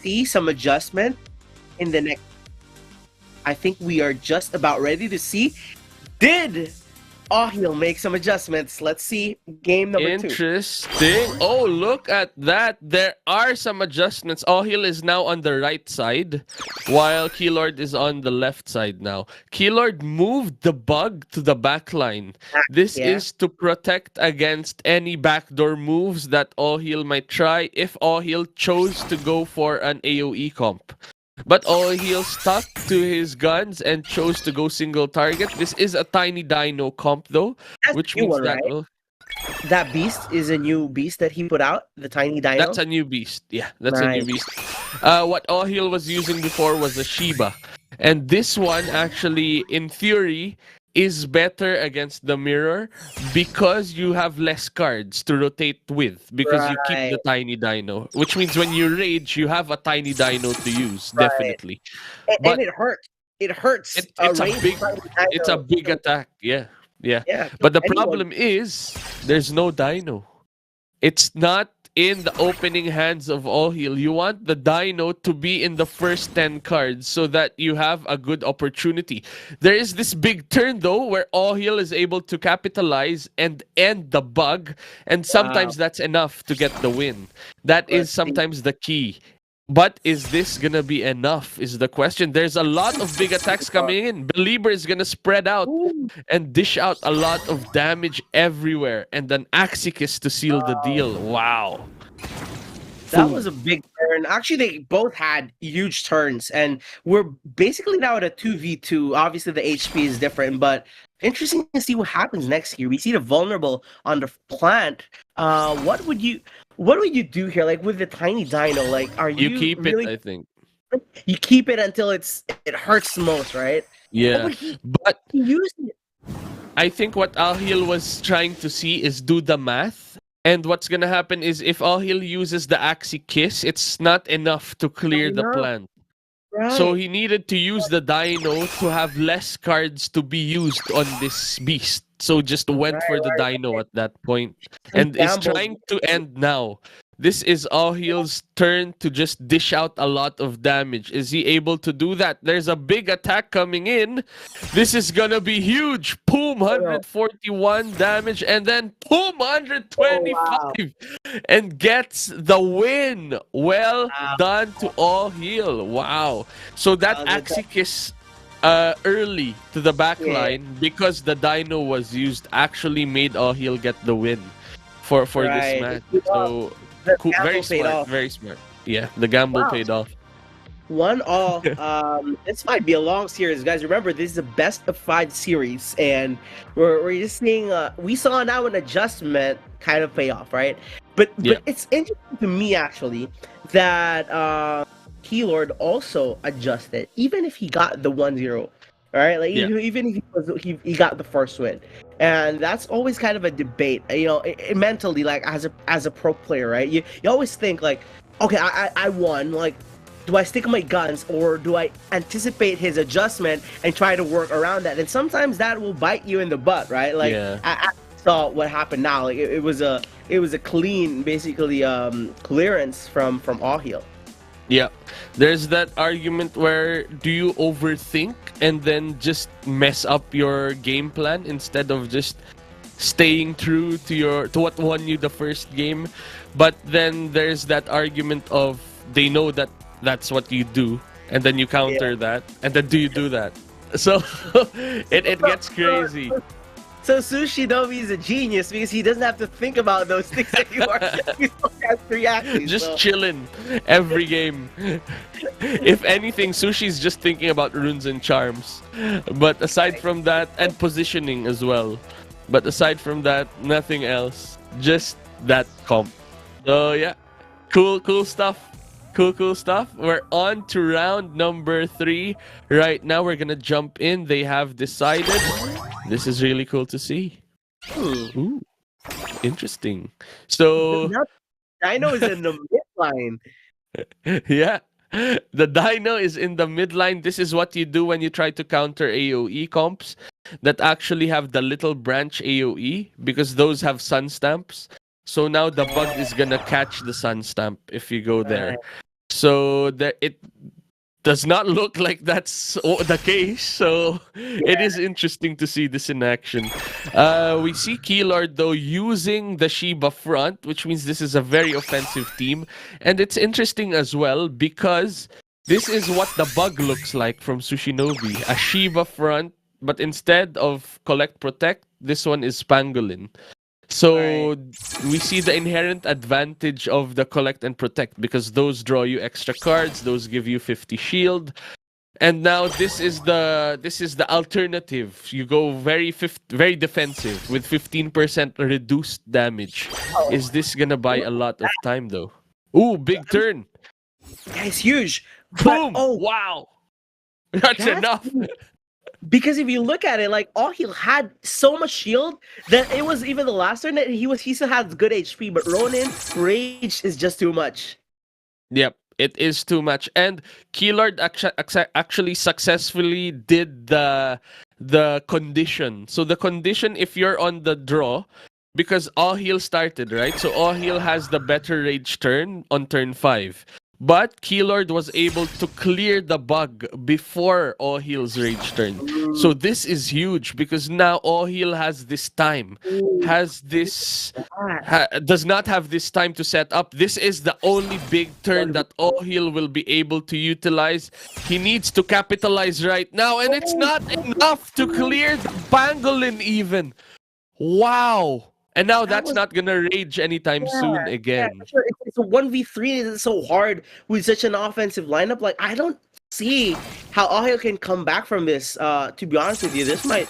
see some adjustment in the next. I think we are just about ready to see. Did All-Heal make some adjustments? Let's see game number 2. Interesting. Oh, look at that. There are some adjustments. All-Heal is now on the right side, while Keylord is on the left side now. Keylord moved the bug to the back line. This Yeah. is to protect against any backdoor moves that All-Heal might try if All-Heal chose to go for an AoE comp. But All-Heal stuck to his guns and chose to go single target. This is a tiny dino comp though, That's which a new means one, that right? will... That beast is a new beast that he put out, the tiny dino. That's a new beast. Yeah, that's a new Nice. beast. What All-Heal was using before was a Shiba. And this one actually, in theory, is better against the mirror because you have less cards to rotate with because you keep the tiny dino. Which means when you rage, you have a tiny dino to use, Right. definitely. and but- it hurts. It hurts. It's a range big tiny dino. it's a big attack. Yeah. Yeah. But the Anyone- problem is there's no dino. It's not in the opening hands of All-Heal. You want the dino to be in the first 10 cards so that you have a good opportunity. There is this big turn though where All-Heal is able to capitalize and end the bug, and sometimes that's enough to get the win. That Let's is sometimes the key. But is this gonna be enough is the question. There's a lot of big attacks coming in. Belieber is gonna spread out Ooh, and dish out a lot of damage everywhere, and then Axie to seal the deal. Wow. that was a big turn. Actually, they both had huge turns, and we're basically now at a 2v2. Obviously, the HP is different, but interesting to see what happens next here. We see the vulnerable on the plant. What would you do here? Like with the tiny dino, like are You you keep really it, I think. you keep it until it hurts the most, right? Yeah. But he But used it. I think what Al-Heal was trying to see is do the math. And what's gonna happen is if Al-Heal uses the Axie Kiss, it's not enough to clear the enough. plant. So Right. he needed to use the Dino to have less cards to be used on this beast. So just went for the Dino at that point He and is gambled. trying to end now. This is Ahil's turn to just dish out a lot of damage. Is he able to do that? There's a big attack coming in. This is gonna be huge. Boom, Oh, no. 141 damage, and then boom, Oh, wow. 125, and gets the win. Well Wow. done to Ahil. Wow. So that Axie kiss early to the back Yeah. line because the Dino was used actually made Ahil get the win for this Right. match. It paid off. So The cool, very gamble paid smart, off. very smart. Yeah, the gamble Wow. paid off. 1-all. This might be a long series, guys. Remember, this is a best of 5 series, and we're just seeing. We saw now an adjustment kind of pay off, right? But Yeah. it's interesting to me actually that Keylord also adjusted, even if he got the 1-0. All right, like Yeah. even if he got the first win, and that's always kind of a debate, mentally, like as a pro player, right? You always think like, okay, I won, like, do I stick to my guns or do I anticipate his adjustment and try to work around that? And sometimes that will bite you in the butt, right? Like, Yeah. I saw what happened now. Like it was a clean, basically, clearance from Ahil. Yeah. There's that argument where do you overthink and then just mess up your game plan instead of just staying true to what won you the first game? But then there's that argument of they know that that's what you do, and then you counter that, and then do you do that? So it gets crazy. So Sushi Nobi is a genius because he doesn't have to think about those things anymore. He only has 3 actions. Just so. chilling every game. If anything, Sushi's just thinking about runes and charms. But aside from that, and positioning as well. But aside from that, nothing else. Just that comp. So yeah, cool stuff. Cool stuff. We're on to round number 3. Right now, we're gonna jump in. They have decided. This is really cool to see. Ooh, interesting. So Dino is in the midline. yeah, the Dino is in the midline. This is what you do when you try to counter AoE comps that actually have the little branch AoE because those have sun stamps. So now the bug is gonna catch the sun stamp if you go there. So there, it does not look like that's the case. So it is interesting to see this in action. We see Keylord though using the Shiba front, which means this is a very offensive team. And it's interesting as well because this is what the bug looks like from Sushinobi. A Shiba front, but instead of collect protect, this one is pangolin. So we see the inherent advantage of the collect and protect because those draw you extra cards, those give you 50 shield. And now this is the alternative. You go very defensive with 15% reduced damage. Is this gonna buy a lot of time though? Ooh, big turn. Yeah, it's huge. Boom! But, Wow. That's enough. Because if you look at it, like Ahil had so much shield that it was even the last turn that he still had good HP, but Ronin rage is just too much. Yep, it is too much. And Keylord actually successfully did the condition. So the condition, if you're on the draw, because Ahil started, right? So Ahil has the better rage turn on turn 5. But Keylord was able to clear the bug before Ahil's rage turn. So this is huge because now Ahil has this time, does not have this time to set up. This is the only big turn that Ahil will be able to utilize. He needs to capitalize right now, and it's not enough to clear the pangolin even. Wow. And now that's not gonna rage anytime soon again. Yeah, sure. It's a 1v3. It's so hard with such an offensive lineup. Like, I don't see how Ahil can come back from this. To be honest with you, this might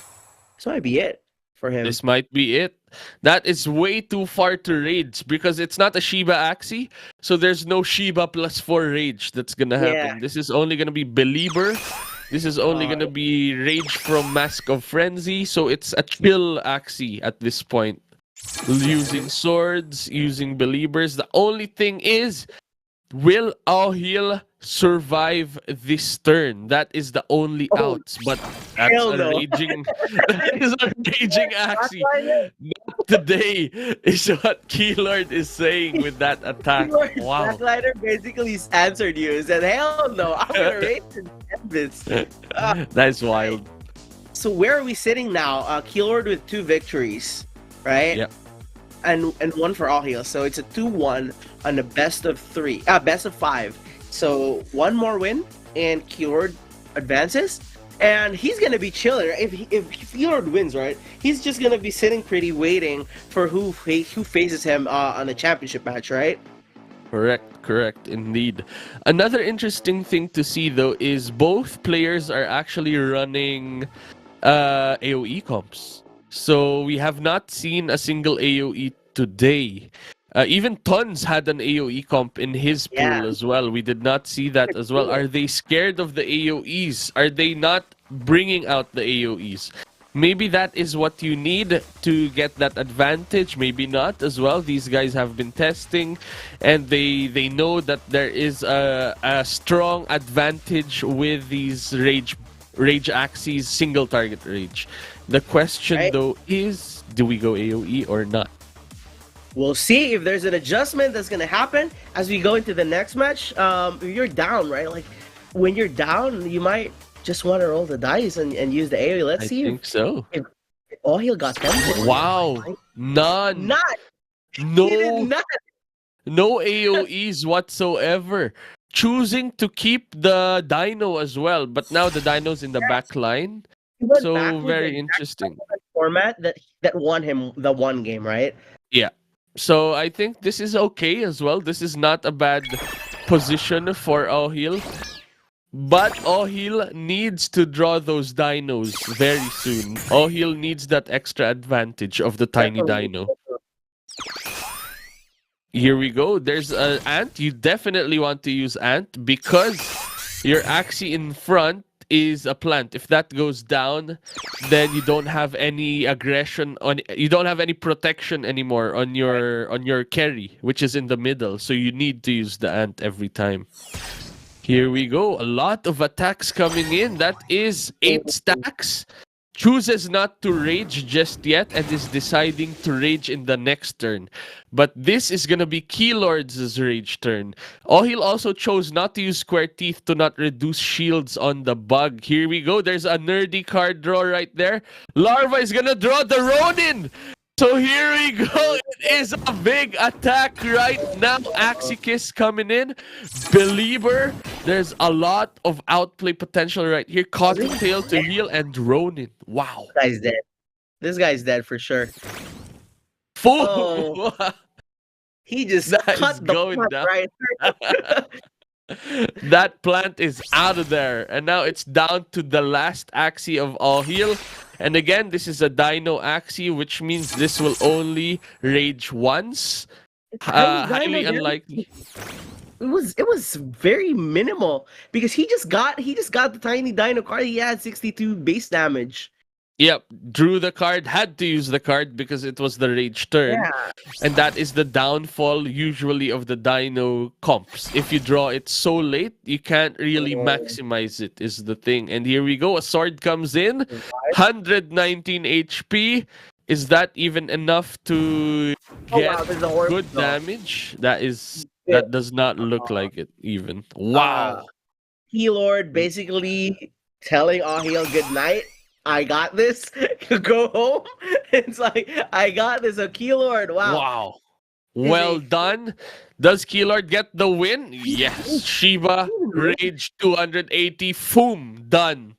be it for him. This might be it. That is way too far to rage because it's not a Shiba Axie, so there's no Shiba +4 rage that's gonna happen. Yeah. This is only gonna be Belieber. This is only gonna be rage from Mask of Frenzy, so it's a chill Axie at this point. Using swords, using Believers. The only thing is, will Ahil survive this turn. That is the only outs. But that's hell a no. raging that is a raging Axie. Not today is what Keylord is saying with that attack. Wow. Backliner basically answered you and said, hell no, I'm gonna raise and end this. That's wild. So where are we sitting now? Keylord with 2 victories, right? Yep. And one for all heals. So it's a 2-1 on a best of 5. So one more win and Keylord advances. And he's gonna be chilling. If Keylord wins, right? He's just gonna be sitting pretty, waiting for who faces him on the championship match, right? Correct, indeed. Another interesting thing to see though is both players are actually running AoE comps. So we have not seen a single AoE today. Even Tons had an AoE comp in his pool as well. We did not see that as well. Are they scared of the AoEs? Are they not bringing out the AoEs? Maybe that is what you need to get that advantage. Maybe not as well. These guys have been testing and they know that there is a strong advantage with these Rage Axies single target rage. The question though is, do we go AoE or not? We'll see if there's an adjustment that's gonna happen as we go into the next match. If you're down, right? Like when you're down, you might just want to roll the dice and use the AoE. Let's see. I think so. If all he'll got them. Wow, none. Not. No. Not. No AoEs whatsoever. Choosing to keep the Dino as well, but now the Dino's in the back line. So very interesting. Format that won him the one game, right? Yeah. So I think this is okay as well. This is not a bad position for Ohil. But Ohil needs to draw those dinos very soon. Ohil needs that extra advantage of the tiny dino. Here we go. There's an Ant. You definitely want to use Ant because your Axie in front is a plant. If that goes down, then you don't have any aggression on. You don't have any protection anymore on your carry, which is in the middle. So you need to use the Ant every time. Here we go. A lot of attacks coming in. That is 8 stacks. Chooses not to rage just yet and is deciding to rage in the next turn. But this is going to be Keylord's rage turn. Ohil also chose not to use Square Teeth to not reduce shields on the bug. Here we go. There's a nerdy card draw right there. Larva is going to draw the Ronin. So here we go. It is a big attack right now. Axie Kiss coming in. Believer. There's a lot of outplay potential right here. Cottontail to heal and Ronin. Wow. This guy's dead. This guy's dead for sure. Fool. Oh. He just That cut is the going plant down. right. That plant is out of there. And now it's down to the last Axie of all heal. And again, this is a Dino Axie, which means this will only rage once. Highly unlikely. It was very minimal because he just got the tiny dino card. He had 62 base damage. Yep, drew the card, had to use the card because it was the rage turn. Yeah. And that is the downfall usually of the dino comps. If you draw it so late, you can't really maximize it is the thing. And here we go, a sword comes in, 119 HP. Is that even enough to get good damage? That does not look like it even. Wow. Keylord basically telling Ahil good night. I got this. Go home. It's like, I got this. A Keylord. Wow. Wow. Well done. Does Keylord get the win? Yes. Shiva, Rage 280. Boom. Done.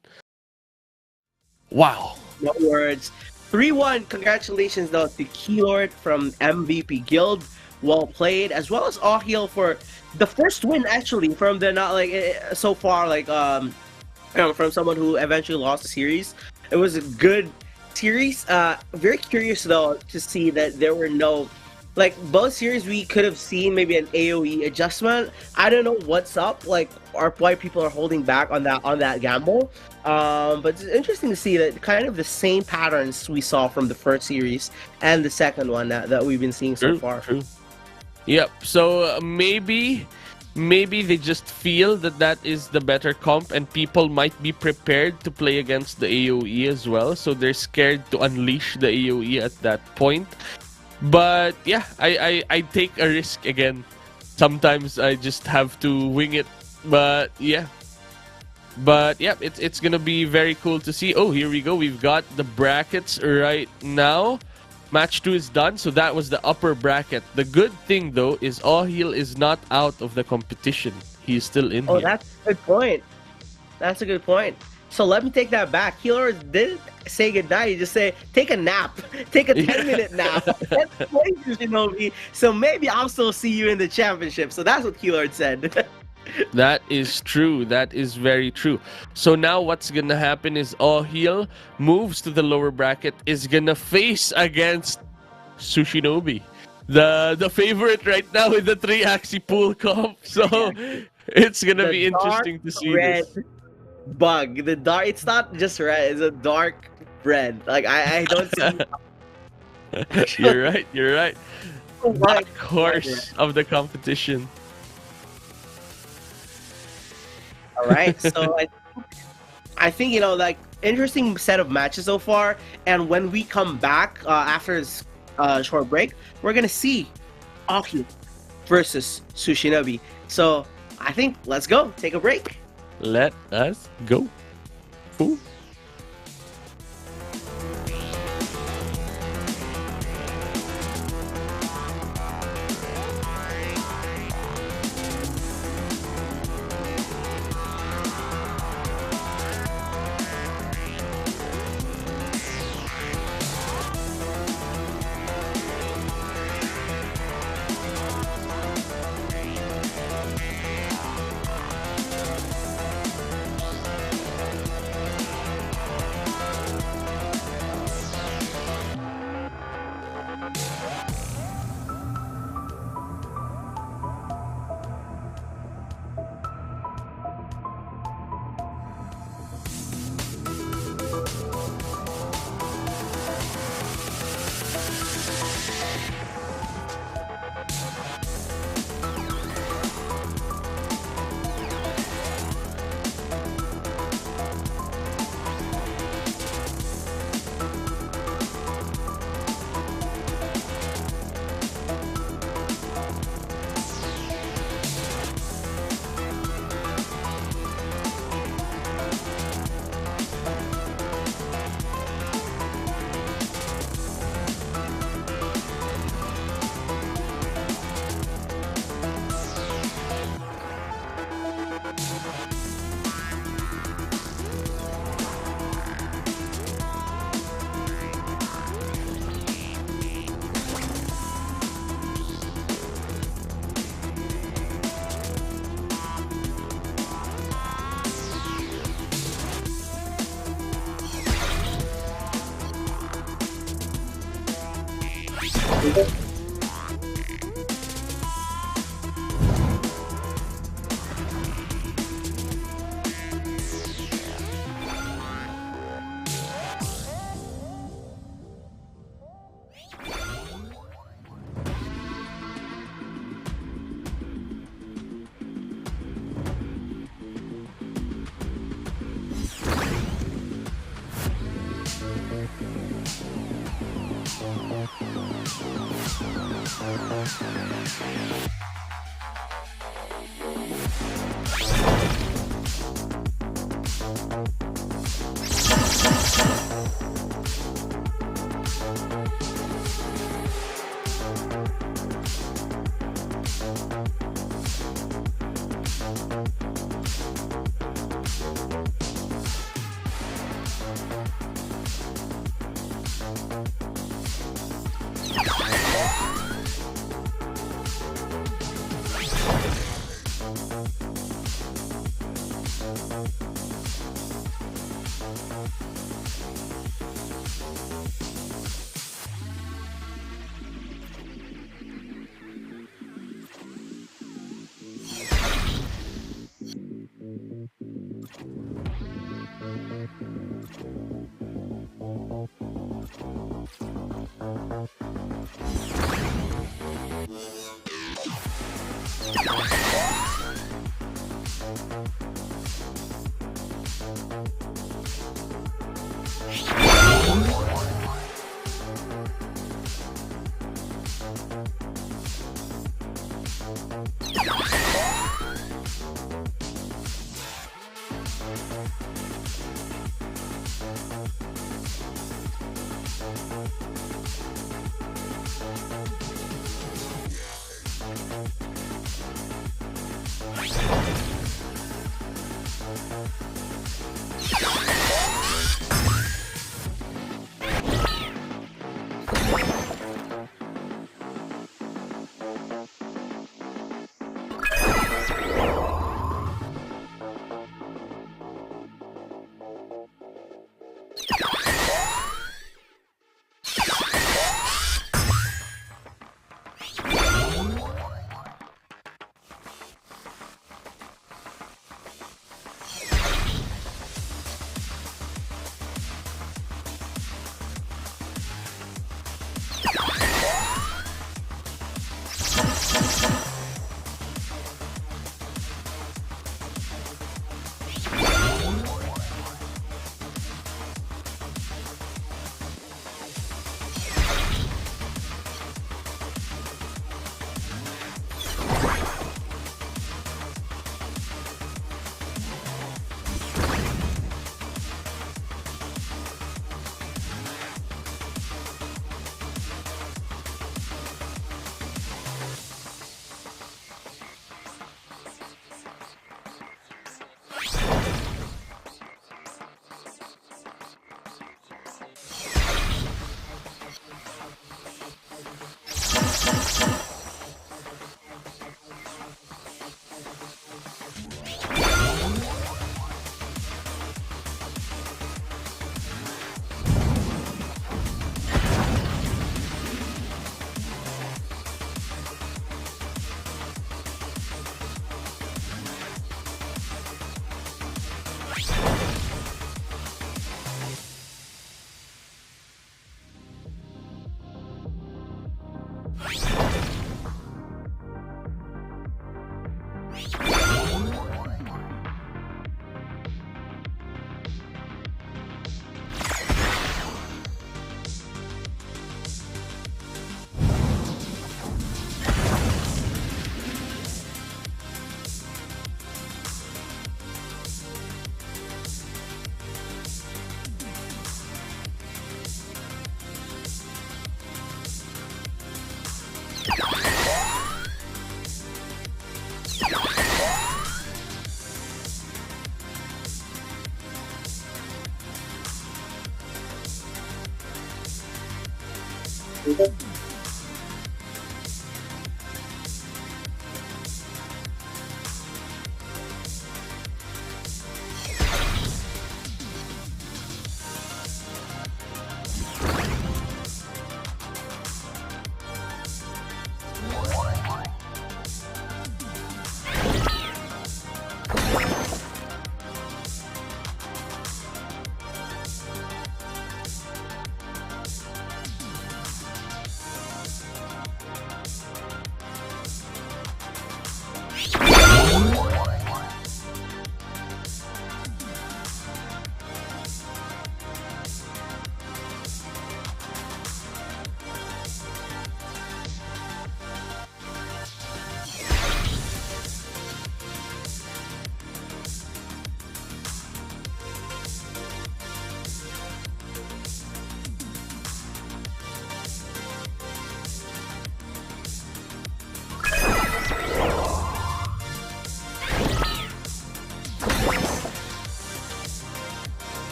Wow. No words. 3-1. Congratulations, though, to Keylord from MVP Guild. Well played. As well as Ahil for the first win, actually, from the not like so far, like, from someone who eventually lost the series. It was a good series. Very curious though to see that there were no, like, both series we could have seen maybe an AoE adjustment. I don't know what's up, like, or why people are holding back on that gamble. But it's interesting to see that kind of the same patterns we saw from the first series and the second one that we've been seeing so far. True. Yep. So maybe maybe they just feel that that is the better comp, and people might be prepared to play against the AoE as well, so they're scared to unleash the AoE at that point. But yeah, I take a risk again. Sometimes I just have to wing it. But yeah, it's gonna be very cool to see. Oh, here we go. We've got the brackets right now. Match 2 is done, so that was the upper bracket. The good thing, though, is Ohil is not out of the competition. He's still in here. That's a good point. That's a good point. So let me take that back. Healer didn't say goodnight. He just say, take a nap. Take a 10-minute nap. Let's play Shinobi. So maybe I'll still see you in the championship. So that's what Keylord said. That is true. That is very true. So now what's gonna happen is Ohil moves to the lower bracket, is gonna face against Sushinobi, the favorite right now in the 3 Axie pool comp. So it's gonna be interesting to see red this. Bug. The dark. It's not just red. It's a dark red. Like I don't see. You're right. You're right. Dark Horse of the competition. All right, so I think like interesting set of matches so far. And when we come back after this short break, we're gonna see Aki versus Sushinobi. So I think let's go take a break. Let us go. Ooh.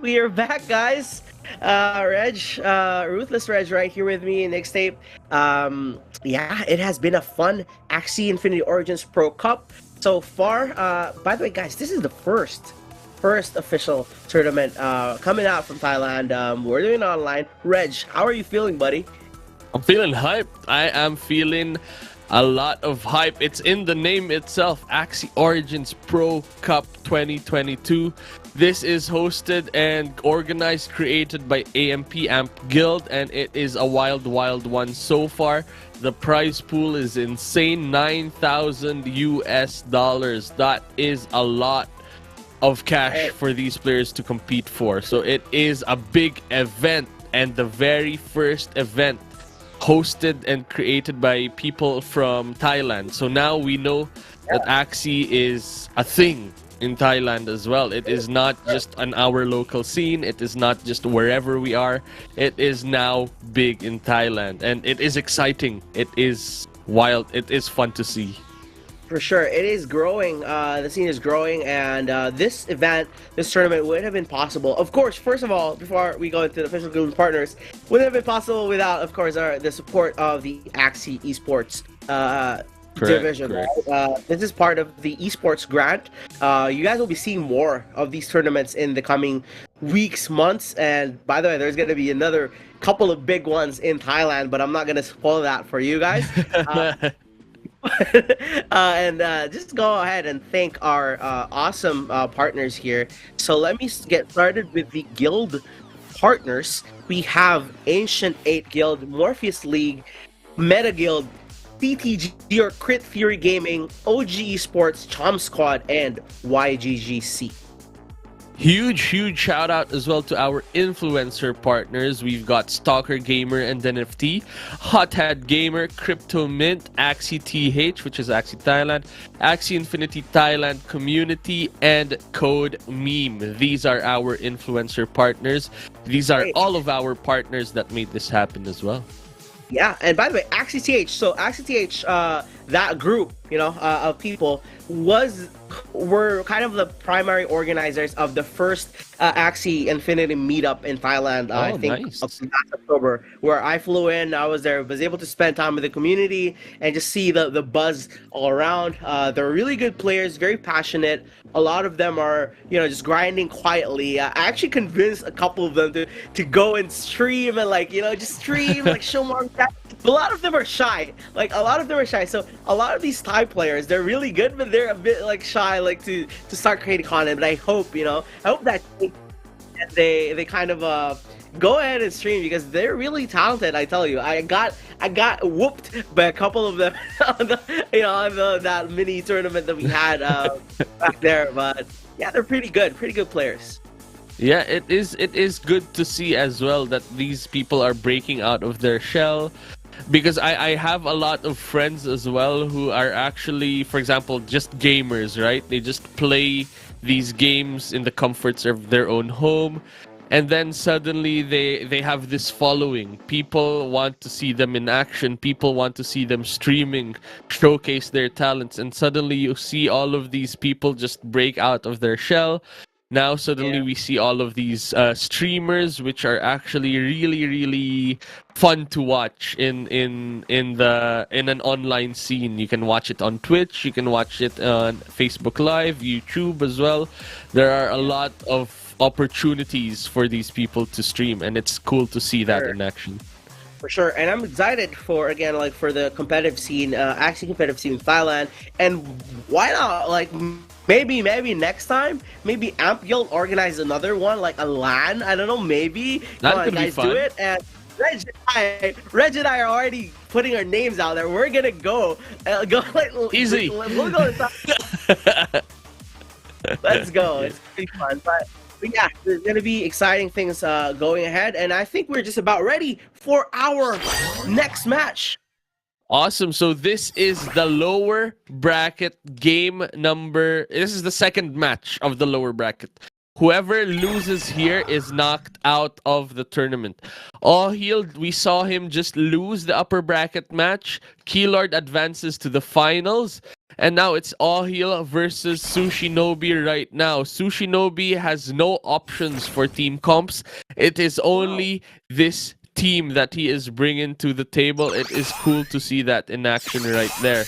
We are back, guys. Ruthless Reg right here with me in Mixtape. Yeah, it has been a fun Axie Infinity Origins Pro Cup so far. By the way, guys, this is the first official tournament coming out from Thailand. We're doing it online. Reg, how are you feeling, buddy? I'm feeling hyped. I am feeling A lot of hype. It's in the name itself. Axie Origins Pro Cup 2022. This is hosted and organized, created by AMPGuild, and it is a wild one so far. The prize pool is insane, 9,000 US dollars. That is a lot of cash for these players to compete for. So it is a big event, and the very first event hosted and created by people from Thailand. So now we know that Axie is a thing in Thailand as well. It is not just on our local scene. It is not just wherever we are. It is now big in Thailand, and it is exciting. It is wild. It is fun to see. For sure, it is growing. The scene is growing, and this event, this tournament, would have been possible. Of course, first of all, before we go into the official guild partners, wouldn't have been possible without, of course, the support of the Axie Esports division. Correct. This is part of the Esports grant. You guys will be seeing more of these tournaments in the coming weeks, months, and by the way, there's going to be another couple of big ones in Thailand, but I'm not going to spoil that for you guys. And just go ahead and thank our awesome partners here. So let me get started with the guild partners. We have Ancient 8 Guild, Morpheus League, Meta Guild, CTG or Crit Theory Gaming, OG Esports, Chom Squad, and YGGC. Huge shout out as well to our influencer partners. We've got Stalker Gamer and NFT, Hothead Gamer, Crypto Mint, Axie TH, which is Axie Thailand, Axie Infinity Thailand Community, and Code Meme. These are our influencer partners. These are all of our partners that made this happen as well. Yeah, and by the way, Axie TH. So Axie TH, that group, of people were kind of the primary organizers of the first Axie Infinity meetup in Thailand. I think nice. last October, where I flew in. I was there, was able to spend time with the community and just see the buzz all around. They're really good players, very passionate. A lot of them are, just grinding quietly. I actually convinced a couple of them to go and stream and just stream, show more. A lot of them are shy. So a lot of these Thai players, they're really good, but they're a bit shy, to start creating content. But I hope, that they kind of go ahead and stream, because they're really talented. I tell you, I got whooped by a couple of them on that mini tournament that we had back there. But yeah, they're pretty good players. Yeah, it is good to see as well that these people are breaking out of their shell. Because I have a lot of friends as well who are actually, for example, just gamers, right? They just play these games in the comforts of their own home. And then suddenly they have this following. People want to see them in action. People want to see them streaming, showcase their talents. And suddenly you see all of these people just break out of their shell. Now suddenly we see all of these streamers, which are actually really fun to watch in an online scene. You can watch it on Twitch, you can watch it on Facebook Live, YouTube as well. There are a lot of opportunities for these people to stream, and it's cool to see that in action. For sure, and I'm excited for the competitive scene, Axie competitive scene in Thailand, and why not maybe next time, maybe AMPGuild organize another one, like a LAN. I don't know, maybe. That could be fun. Do it, and Reg and I are already putting our names out there. We're gonna go easy. We'll go. Let's go. It's pretty fun, but yeah, there's going to be exciting things going ahead, and I think we're just about ready for our next match. Awesome. So this is the lower bracket game number. This is the second match of the lower bracket. Whoever loses here is knocked out of the tournament. Healed, we saw him just lose the upper bracket match. Keylord advances to the finals. And now it's Heal versus Sushinobi right now. Sushinobi has no options for team comps. It is only this team that he is bringing to the table. It is cool to see that in action right there.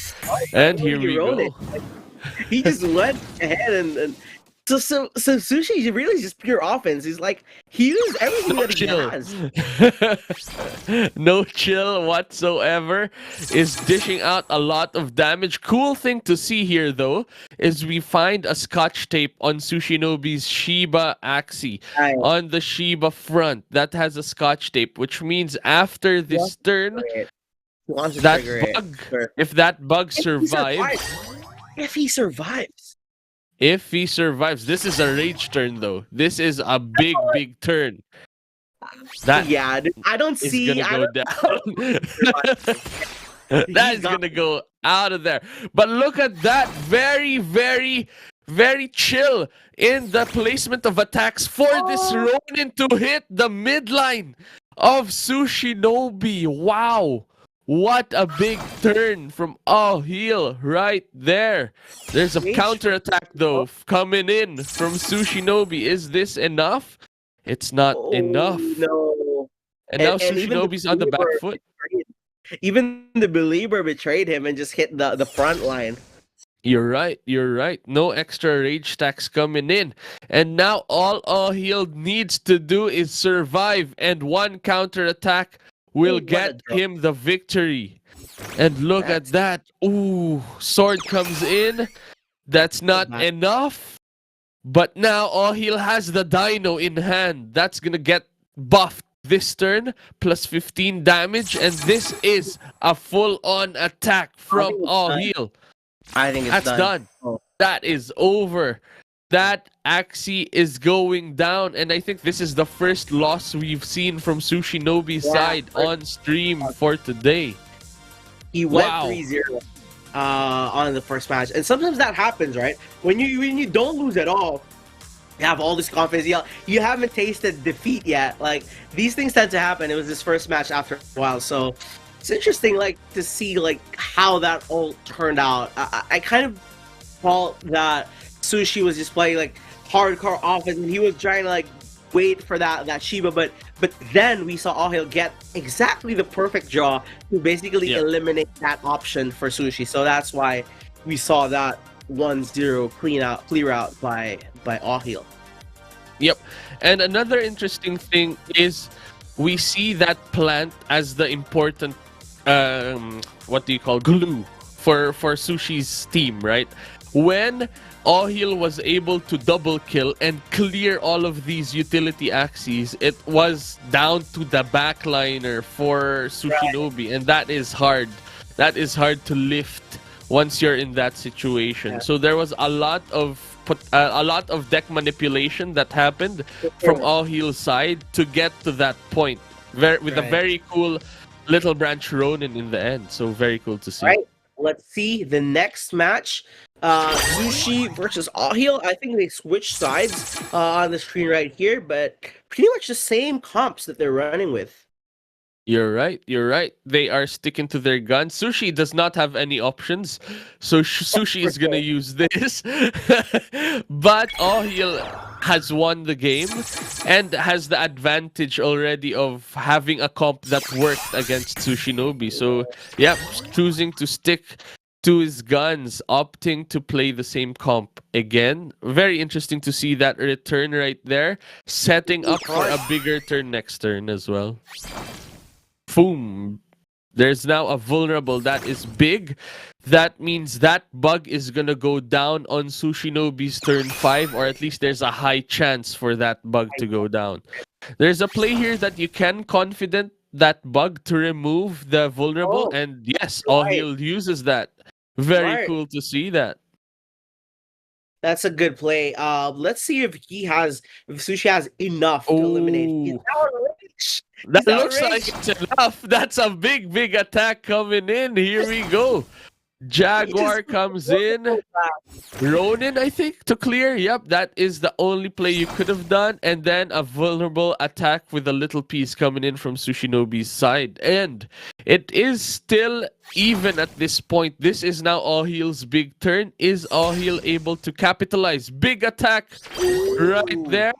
And here we go. He just went ahead and So Sushi really is just pure offense. He's like he uses everything No that he chill. has. No chill whatsoever. Is dishing out a lot of damage. Cool thing to see here though is we find a scotch tape on Sushinobi's Shiba Axie. Right. On the Shiba front that has a scotch tape, which means after this turn, He wants to that trigger it. bug, Sure. if that bug If he survives, If he survives. if he survives, this is a rage turn though. This is a big, big turn. That Yeah, dude, I don't is see. gonna I go don't down. That He's is got- gonna go out of there. But look at that. Very, very, very chill in the placement of attacks for this Ronin to hit the midline of Sushinobi. Wow. What a big turn from all heel right there. There's a Rage- counterattack though coming in from Sushinobi. Is this enough? It's not enough. No. And now and even the Sushinobi's on the back Belieber foot. Even the Belieber betrayed him and just hit the front line. You're right. You're right. No extra rage stacks coming in. And now all heel needs to do is survive, and one counterattack will What a get drop. him the victory. And look at that. Ooh, sword comes in. That's not bad. enough. But now all heel has the dino in hand. That's gonna get buffed this turn, plus 15 damage, and this is a full-on attack from it's all done. heel. I think it's That's done. Oh. That is over. That Axie is going down, and I think this is the first loss we've seen from Sushinobi's Yeah, side first- on stream for today. He went Wow. 3-0 on the first match, and sometimes that happens, right? When you don't lose at all, you have all this confidence. You haven't tasted defeat yet. Like these things tend to happen. It was his first match after a while, so it's interesting, like to see like how that all turned out. I kind of felt that Sushi was just playing like hardcore offense, and he was trying to like wait for that Shiba, but then we saw Ahil get exactly the perfect draw to basically Yeah. eliminate that option for Sushi. So that's why we saw that 1-0 clear out by Ahil. Yep. And another interesting thing is we see that plant as the important what do you call glue for Sushi's team, right? When Ahil was able to double kill and clear all of these utility Axies, it was down to the backliner for Sushinobi, and that is hard. That is hard to lift once you're in that situation. Yeah. So there was a lot of deck manipulation that happened from Ahil's side to get to that point. With a Right. very cool little branch Ronin in the end. So very cool to see. Right. Let's see the next match. Sushi versus Ahil. I think they switched sides on the screen right here, but pretty much the same comps that they're running with. You're right. You're right. They are sticking to their guns. Sushi does not have any options, so Sushi is gonna use this. But Ahil has won the game and has the advantage already of having a comp that worked against Sushinobi. So yeah, choosing to stick to his guns, opting to play the same comp again. Very interesting to see that return right there, setting up for a bigger turn next turn as well. Boom. There's now a vulnerable that is big. That means that bug is gonna go down on Sushinobi's turn 5, or at least there's a high chance for that bug to go down. There's a play here that you can confident that bug to remove the vulnerable, Oh, and yes, right. Ahil uses that. Very Right. cool to see that. That's a good play. Let's see if Sushi has enough to eliminate. He's Ooh. now enraged. That He's looks like outraged. it's enough. That's a big, big attack coming in. Here we go. Jaguar comes in. Ronin, I think, to clear. Yep, that is the only play you could have done. And then a vulnerable attack with a little piece coming in from Sushinobi's side. And it is still even at this point. This is now Ahil's big turn. Is Ahil able to capitalize? Big attack right there.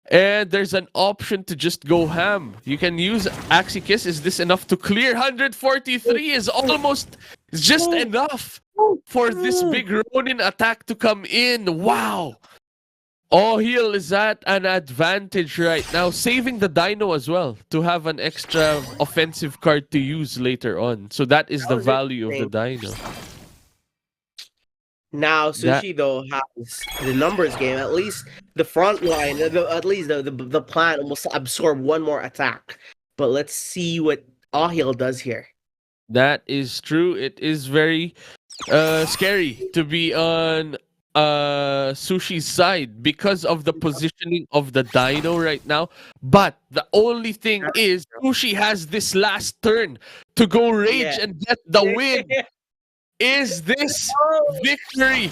And there's an option to just go ham. You can use Axie Kiss. Is this enough to clear? 143 is almost just enough for this big Ronin attack to come in. Wow. Ohil is at an advantage right now, saving the Dino as well to have an extra offensive card to use later on. So that is That the was value of the interesting. Dino. Now That Sushi though has the numbers game. At least the front line, at least the plan will absorb one more attack. But let's see what Ahil does here. that is true. It is very scary to be on Sushi's side because of the positioning of the Dino right now. But the only thing is Sushi has this last turn to go rage Yeah. and get the win. Is this victory?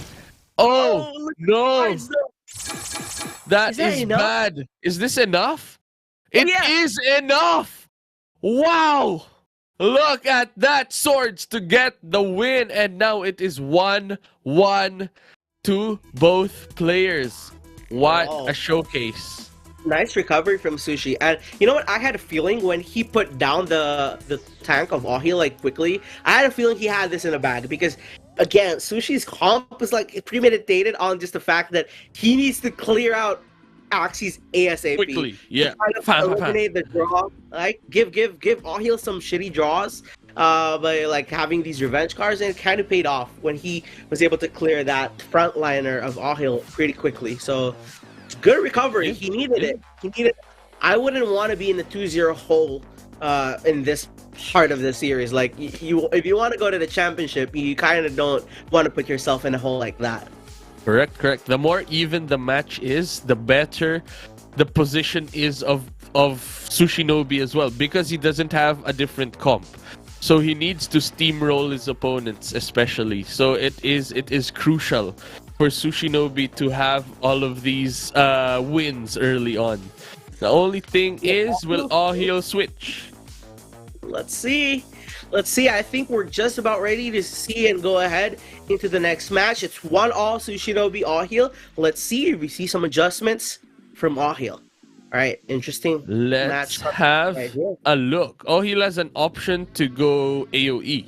Oh look at the no, cards, though. that Is that is enough? bad. Is this enough? It yeah. is enough. Wow. Look at that, swords to get the win, and now it is 1-1 to both players. What Wow. a showcase. Nice recovery from Sushi. And you know what? I had a feeling when he put down the tank of Ahil like quickly, I had a feeling he had this in a bag because again, Sushi's comp is like premeditated on just the fact that he needs to clear out Axie's ASAP. Quickly, yeah. Kind of Fast. eliminate the draw. Like give Ahil some shitty draws. By like having these revenge cards, and it kind of paid off when he was able to clear that frontliner of Ahil pretty quickly. So good recovery. He needed it. I wouldn't want to be in the 2-0 hole in this part of the series. Like you if you want to go to the championship, you kind of don't want to put yourself in a hole like that. Correct. The more even the match is, the better the position is of Sushinobi as well, because he doesn't have a different comp. So he needs to steamroll his opponents, especially. So it is crucial for Sushinobi to have all of these wins early on. The only thing is, will Ahil switch? Let's see. I think we're just about ready to see and go ahead into the next match. It's 1-1 Sushinobi Ahil. Let's see if we see some adjustments from Ahil. All right, interesting. Let's match have right here. a look. Ohil has an option to go AoE.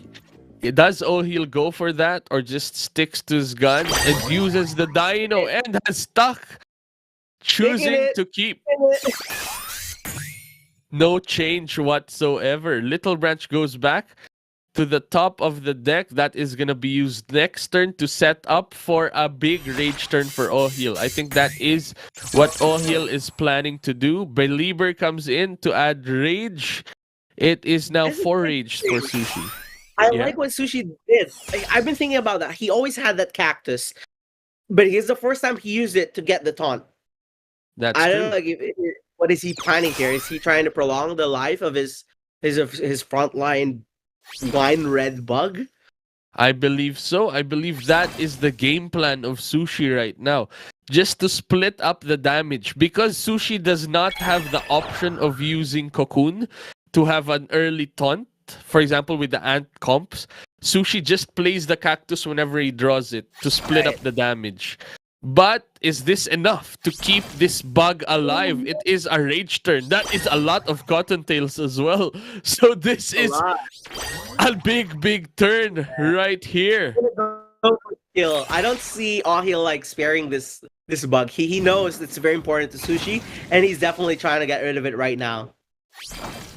Does Ohil go for that, or just sticks to his gun and uses the Dino and has stuck? Choosing to keep. No change whatsoever. Little Branch goes back to the top of the deck. That is going to be used next turn to set up for a big rage turn for Ohil. I think that is what Ohil is planning to do. Belieber comes in to add rage. It is now 4 rage for Sushi. I like what Sushi did. I've been thinking about that. He always had that cactus, but here's the first time he used it to get the taunt. That's I true. don't know. Like, what is he planning here? Is he trying to prolong the life of his frontline wine red bug? I believe so. I believe that is the game plan of Sushi right now. Just to split up the damage. Because Sushi does not have the option of using Cocoon to have an early taunt. For example, with the ant comps, Sushi just plays the cactus whenever he draws it to split up the damage. But is this enough to keep this bug alive? It is a rage turn. That is a lot of Cottontails as well. So this is a big turn right here. I don't see Ahil like sparing this bug. He knows it's very important to Sushi, and he's definitely trying to get rid of it right now.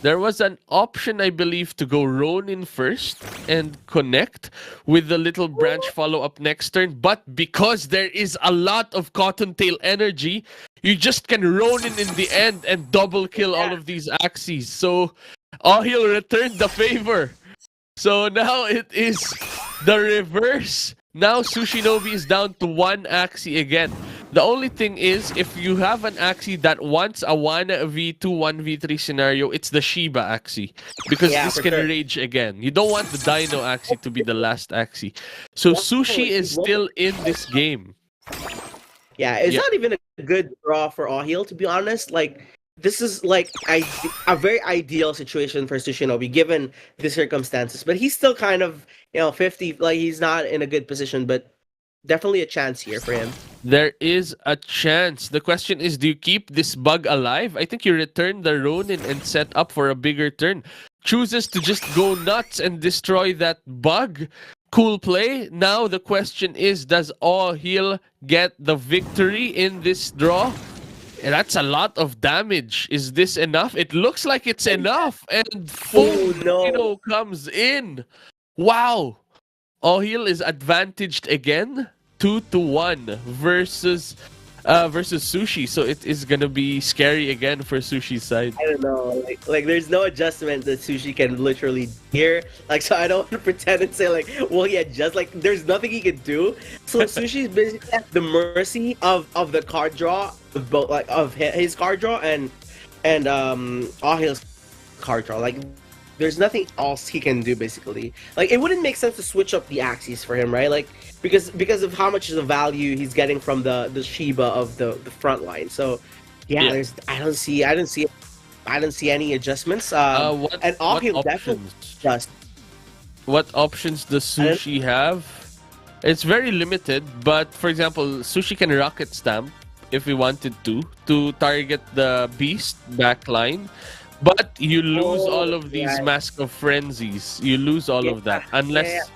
There was an option, I believe, to go Ronin first and connect with the Little Branch follow-up next turn. But because there is a lot of Cottontail energy, you just can Ronin in the end and double kill all of these Axies. So Ahil returned the favor. So now it is the reverse. Now Sushinobi is down to 1 Axie again. The only thing is, if you have an Axie that wants a 1v2, 1v3 scenario, it's the Shiba Axie. Because this can rage again. You don't want the Dino Axie to be the last Axie. So Sushi is still in this game. Yeah, it's not even a good draw for Ahil, to be honest. Like, this is like a very ideal situation for Sushinobi, given the circumstances. But he's still kind of, 50, like he's not in a good position, but definitely a chance here for him. There is a chance. The question is, do you keep this bug alive? I think you return the Ronin and set up for a bigger turn. Chooses to just go nuts and destroy that bug. Cool play. Now the question is, does All Heal get the victory in this draw? And that's a lot of damage. Is this enough? It looks like it's enough. And full no. comes in. Wow. All Heal is advantaged again. 2-1 versus Sushi. So it is gonna be scary again for Sushi's side. I don't know, like there's no adjustment that Sushi can literally hear. Like, so I don't want to pretend and say like, well, he adjusts. Like, there's nothing he can do. So Sushi's basically at the mercy of the card draw, of both like of his card draw and Ahil's card draw. Like, there's nothing else he can do basically. Like, it wouldn't make sense to switch up the Axies for him, right? Like, because of how much of the value he's getting from the Shiba of the front line. So yeah, there's I don't see any adjustments. And Ahil definitely just. What options does Sushi have? It's very limited, but for example, Sushi can rocket stamp if he wanted to target the beast backline. But you lose all of these Mask of Frenzies. You lose all of that unless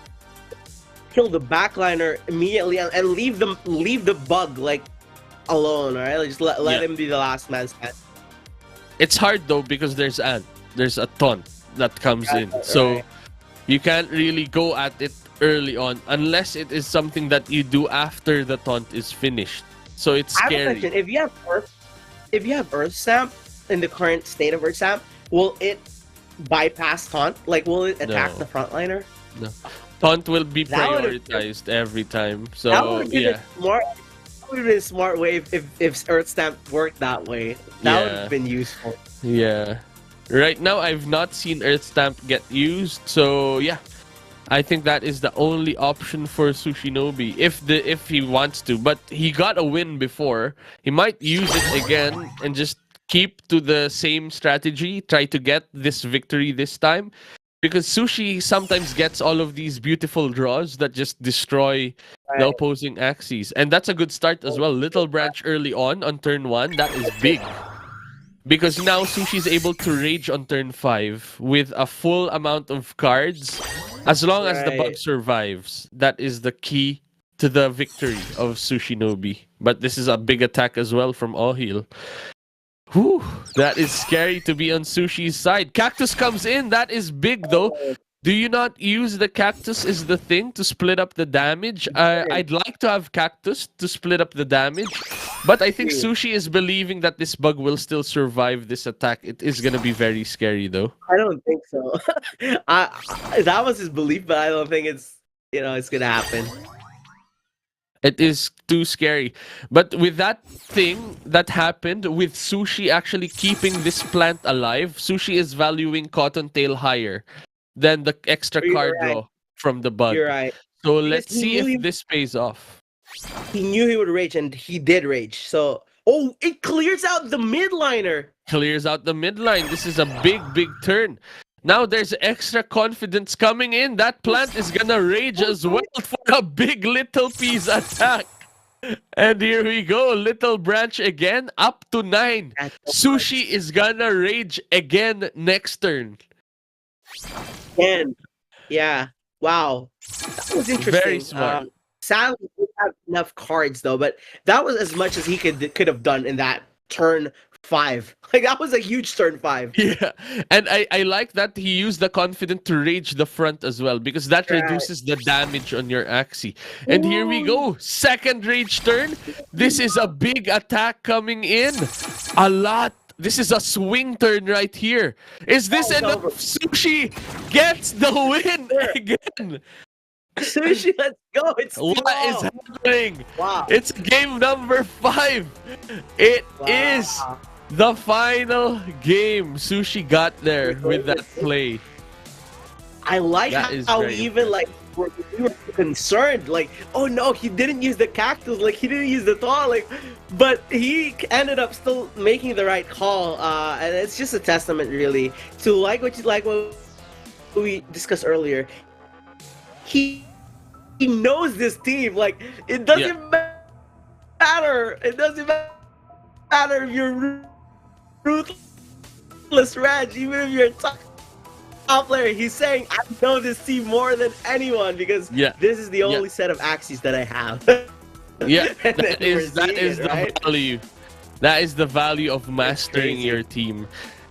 kill the backliner immediately and leave the bug like alone. All right, like, just let him be the last man stand. It's hard though because there's a taunt that comes in, so you can't really go at it early on unless it is something that you do after the taunt is finished. So it's scary. I have a question. If you have Earth Stamp in the current state of Earth Stamp, will it bypass taunt? Like, will it attack the frontliner? No. Taunt will be prioritized every time. So that would be a smart way if Earth Stamp worked that way. That would have been useful. Yeah. Right now, I've not seen Earth Stamp get used. So yeah, I think that is the only option for Sushinobi if he wants to. But he got a win before. He might use it again and just keep to the same strategy. Try to get this victory this time. Because Sushi sometimes gets all of these beautiful draws that just destroy the opposing Axies. And that's a good start as well. Little Branch early on turn 1, that is big. Because now Sushi is able to rage on turn 5 with a full amount of cards. As long as the bug survives. That is the key to the victory of Sushinobi. But this is a big attack as well from Ahil. Whew, that is scary to be on Sushi's side. Cactus comes in. That is big, though. Do you not use the Cactus as the thing to split up the damage? I'd like to have Cactus to split up the damage. But I think Sushi is believing that this bug will still survive this attack. It is going to be very scary, though. I don't think so. That was his belief, but I don't think it's going to happen. It is too scary. But with that thing that happened, with Sushi actually keeping this plant alive, Sushi is valuing Cottontail higher than the extra card draw from the bug. You're right. So let's see if this pays off. He knew he would rage, and he did rage. So, it clears out the midliner. Clears out the midline. This is a big, big turn. Now there's extra confidence coming in. That plant is gonna rage as well for a big Little Piece attack. And here we go. Little Branch again, up to 9. Sushi is gonna rage again next turn. Again. Yeah. Wow. That was interesting. Very smart. Sadly, he didn't have enough cards though, but that was as much as he could have done in that turn 5. Like, that was a huge turn 5. Yeah, and I like that he used the confident to rage the front as well, because that reduces the damage on your Axie. And here we go, second rage turn. This is a big attack coming in. A lot. This is a swing turn right here. Is this enough? Sushi gets the win again. Sushi, let's go. What is happening? Wow. It's game number 5. It is the final game. Sushi got there with that play. I like how even like we were concerned, like, oh no, he didn't use the Cactus, like he didn't use the thaw, like, but he ended up still making the right call, and it's just a testament really to what we discussed earlier. He knows this team. Like, it doesn't matter. It doesn't matter if you're ruthless Reg, even if you're top player. He's saying, I know this team more than anyone because this is the only set of Axies that I have. Yeah, And that then we're is seeing it, the right? value. That is the value of mastering crazy. your team.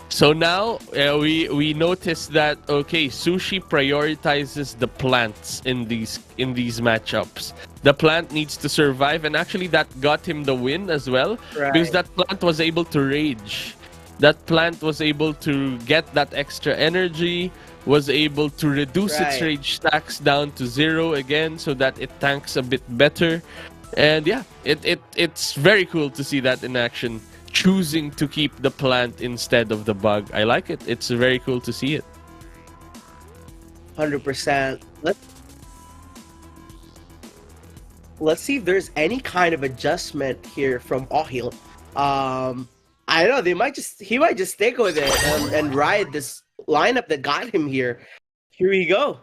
So now we notice that okay, Sushi prioritizes the plants in these matchups. The plant needs to survive, and actually that got him the win as well because Right. that plant was able to rage. That plant was able to get that extra energy, was able to reduce its Right. rage stacks down to 0 again so that it tanks a bit better. And yeah, it's very cool to see that in action. Choosing to keep the plant instead of the bug. I like it. It's very cool to see it. 100%. Let's see if there's any kind of adjustment here from Ohil. I don't know, he might just stick with it and ride this lineup that got him here. Here we go.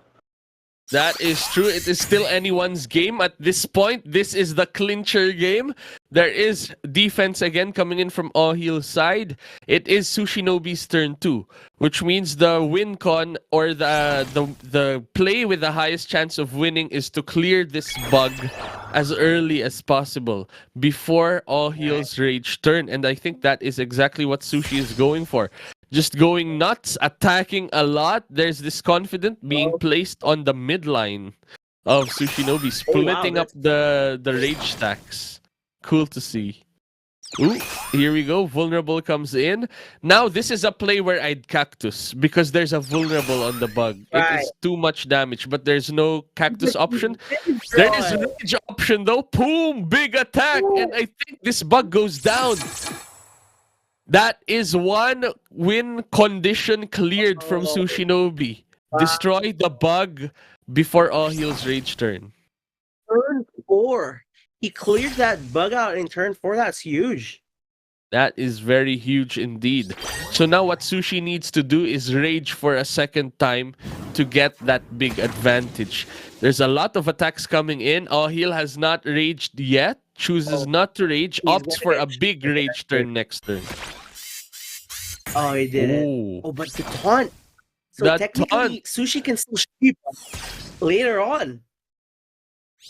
That is true. It is still anyone's game at this point. This is the clincher game. There is defense again coming in from Ohil's side. It is Sushinobi's turn too, which means the win con or the play with the highest chance of winning is to clear this bug as early as possible before Ohil's rage turn. And I think that is exactly what Sushi is going for. Just going nuts, attacking a lot. There's this confident being placed on the midline of Sushinobi, splitting up the rage stacks. Cool to see. Ooh, here we go. Vulnerable comes in. Now, this is a play where I'd cactus because there's a vulnerable on the bug. It is too much damage, but there's no cactus option. There is a rage option though. Boom! Big attack! And I think this bug goes down. That is one win condition cleared from Sushinobi. Destroy the bug before Ohil's rage turn. Turn 4. He cleared that bug out in turn 4. That's huge. That is very huge indeed. So now what Sushi needs to do is rage for a second time to get that big advantage. There's a lot of attacks coming in. Ohil has not raged yet. Chooses not to rage. Opts for a big rage turn next turn. Oh, he did it. Oh, but the taunt. So The technically, Sushi can still sweep later on.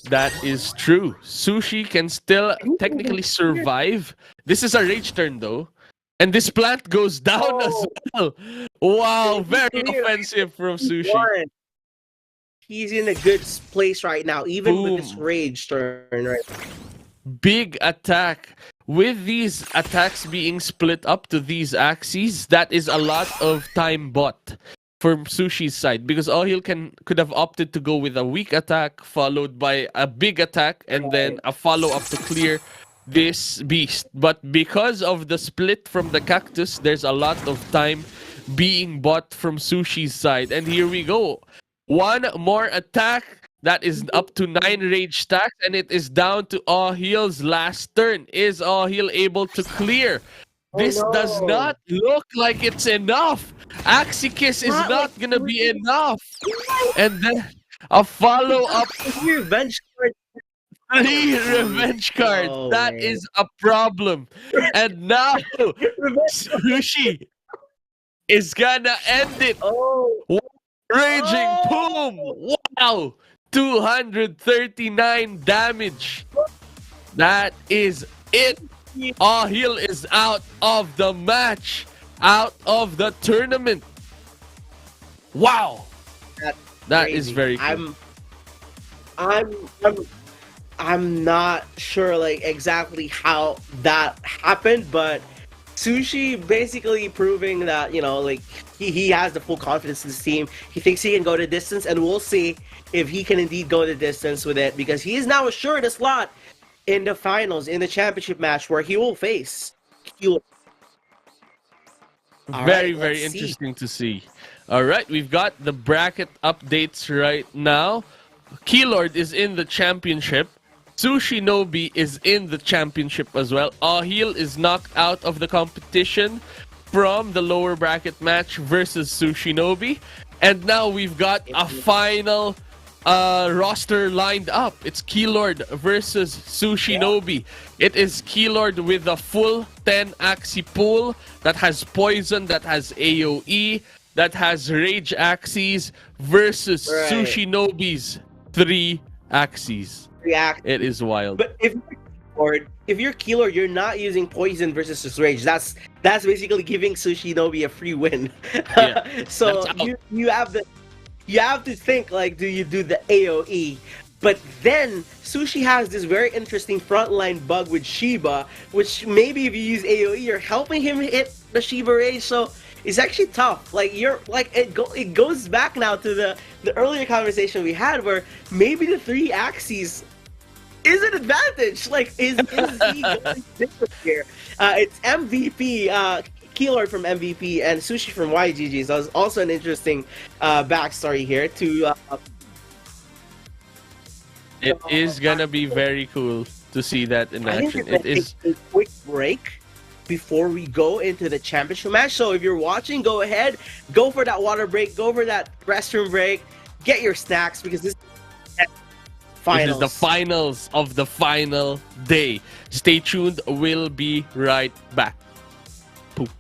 That is true. Sushi can still technically survive. This is a rage turn though. And this plant goes down as well. Wow, very offensive from Sushi. He's in a good place right now, even with this rage turn, right? Big attack. With these attacks being split up to these axes, that is a lot of time bought from Sushi's side because Ohil could have opted to go with a weak attack followed by a big attack and then a follow-up to clear this beast. But because of the split from the cactus, there's a lot of time being bought from Sushi's side. And here we go. One more attack. That is up to 9 rage stacks, and it is down to Ohil's last turn. Is Ohil able to clear? This does not look like it's enough. Axie Kiss is not going to be enough. And then a follow-up. 3 revenge cards. 3 revenge cards. That is a problem. And now, Sushi is going to end it. Raging boom. Wow. 239 damage. That is it. Ohil is out of the match, out of the tournament. Wow, that is very cool. I'm not sure like exactly how that happened, but Sushi basically proving that, you know, like he has the full confidence in his team. He thinks he can go the distance, and we'll see if he can indeed go the distance with it, because he is now assured a slot in the finals, in the championship match, where he will face Keylord. Very interesting to see. All right, we've got the bracket updates right now. Keylord is in the championship. Sushinobi is in the championship as well. Ohil is knocked out of the competition from the lower bracket match versus Sushinobi. And now we've got a final roster lined up. It's Keylord versus Sushinobi. It is Keylord with a full 10 Axie pool that has poison, that has AoE, that has Rage Axies versus Right. Sushi Nobi's 3 Axies. React. It is wild. But if you're Keylord, you're not using poison versus his rage. That's basically giving Sushi Nobi a free win. Yeah, So that's out. you have to think, like, do you do the AoE? But then Sushi has this very interesting frontline bug with Shiba, which maybe if you use AoE, you're helping him hit the Shiba rage. So it's actually tough. Like, it goes back now to the earlier conversation we had, where maybe the 3 Axies is an advantage. Like, is he going different here? It's MVP, Keylord from MVP, and Sushi from YGG. So it's also an interesting backstory here to. It is gonna be very cool to see that in I think action. we're It gonna is. take a quick break before we go into the championship match. So if you're watching, go ahead, go for that water break, go for that restroom break, get your snacks, because this finals. This is the finals of the final day. Stay tuned. We'll be right back. Poof.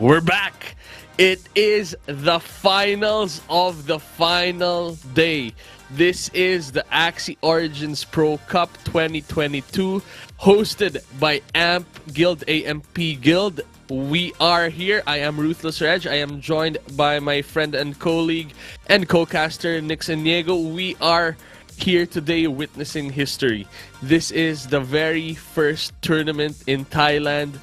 We're back. It is the finals of the final day. This is the Axie Origins Pro Cup 2022, hosted by AMPGuild, AMPGuild. We are here. I am Ruthless Reg. I am joined by my friend and colleague and co-caster Nix Iniego. We are here today witnessing history. This is the very first tournament in Thailand.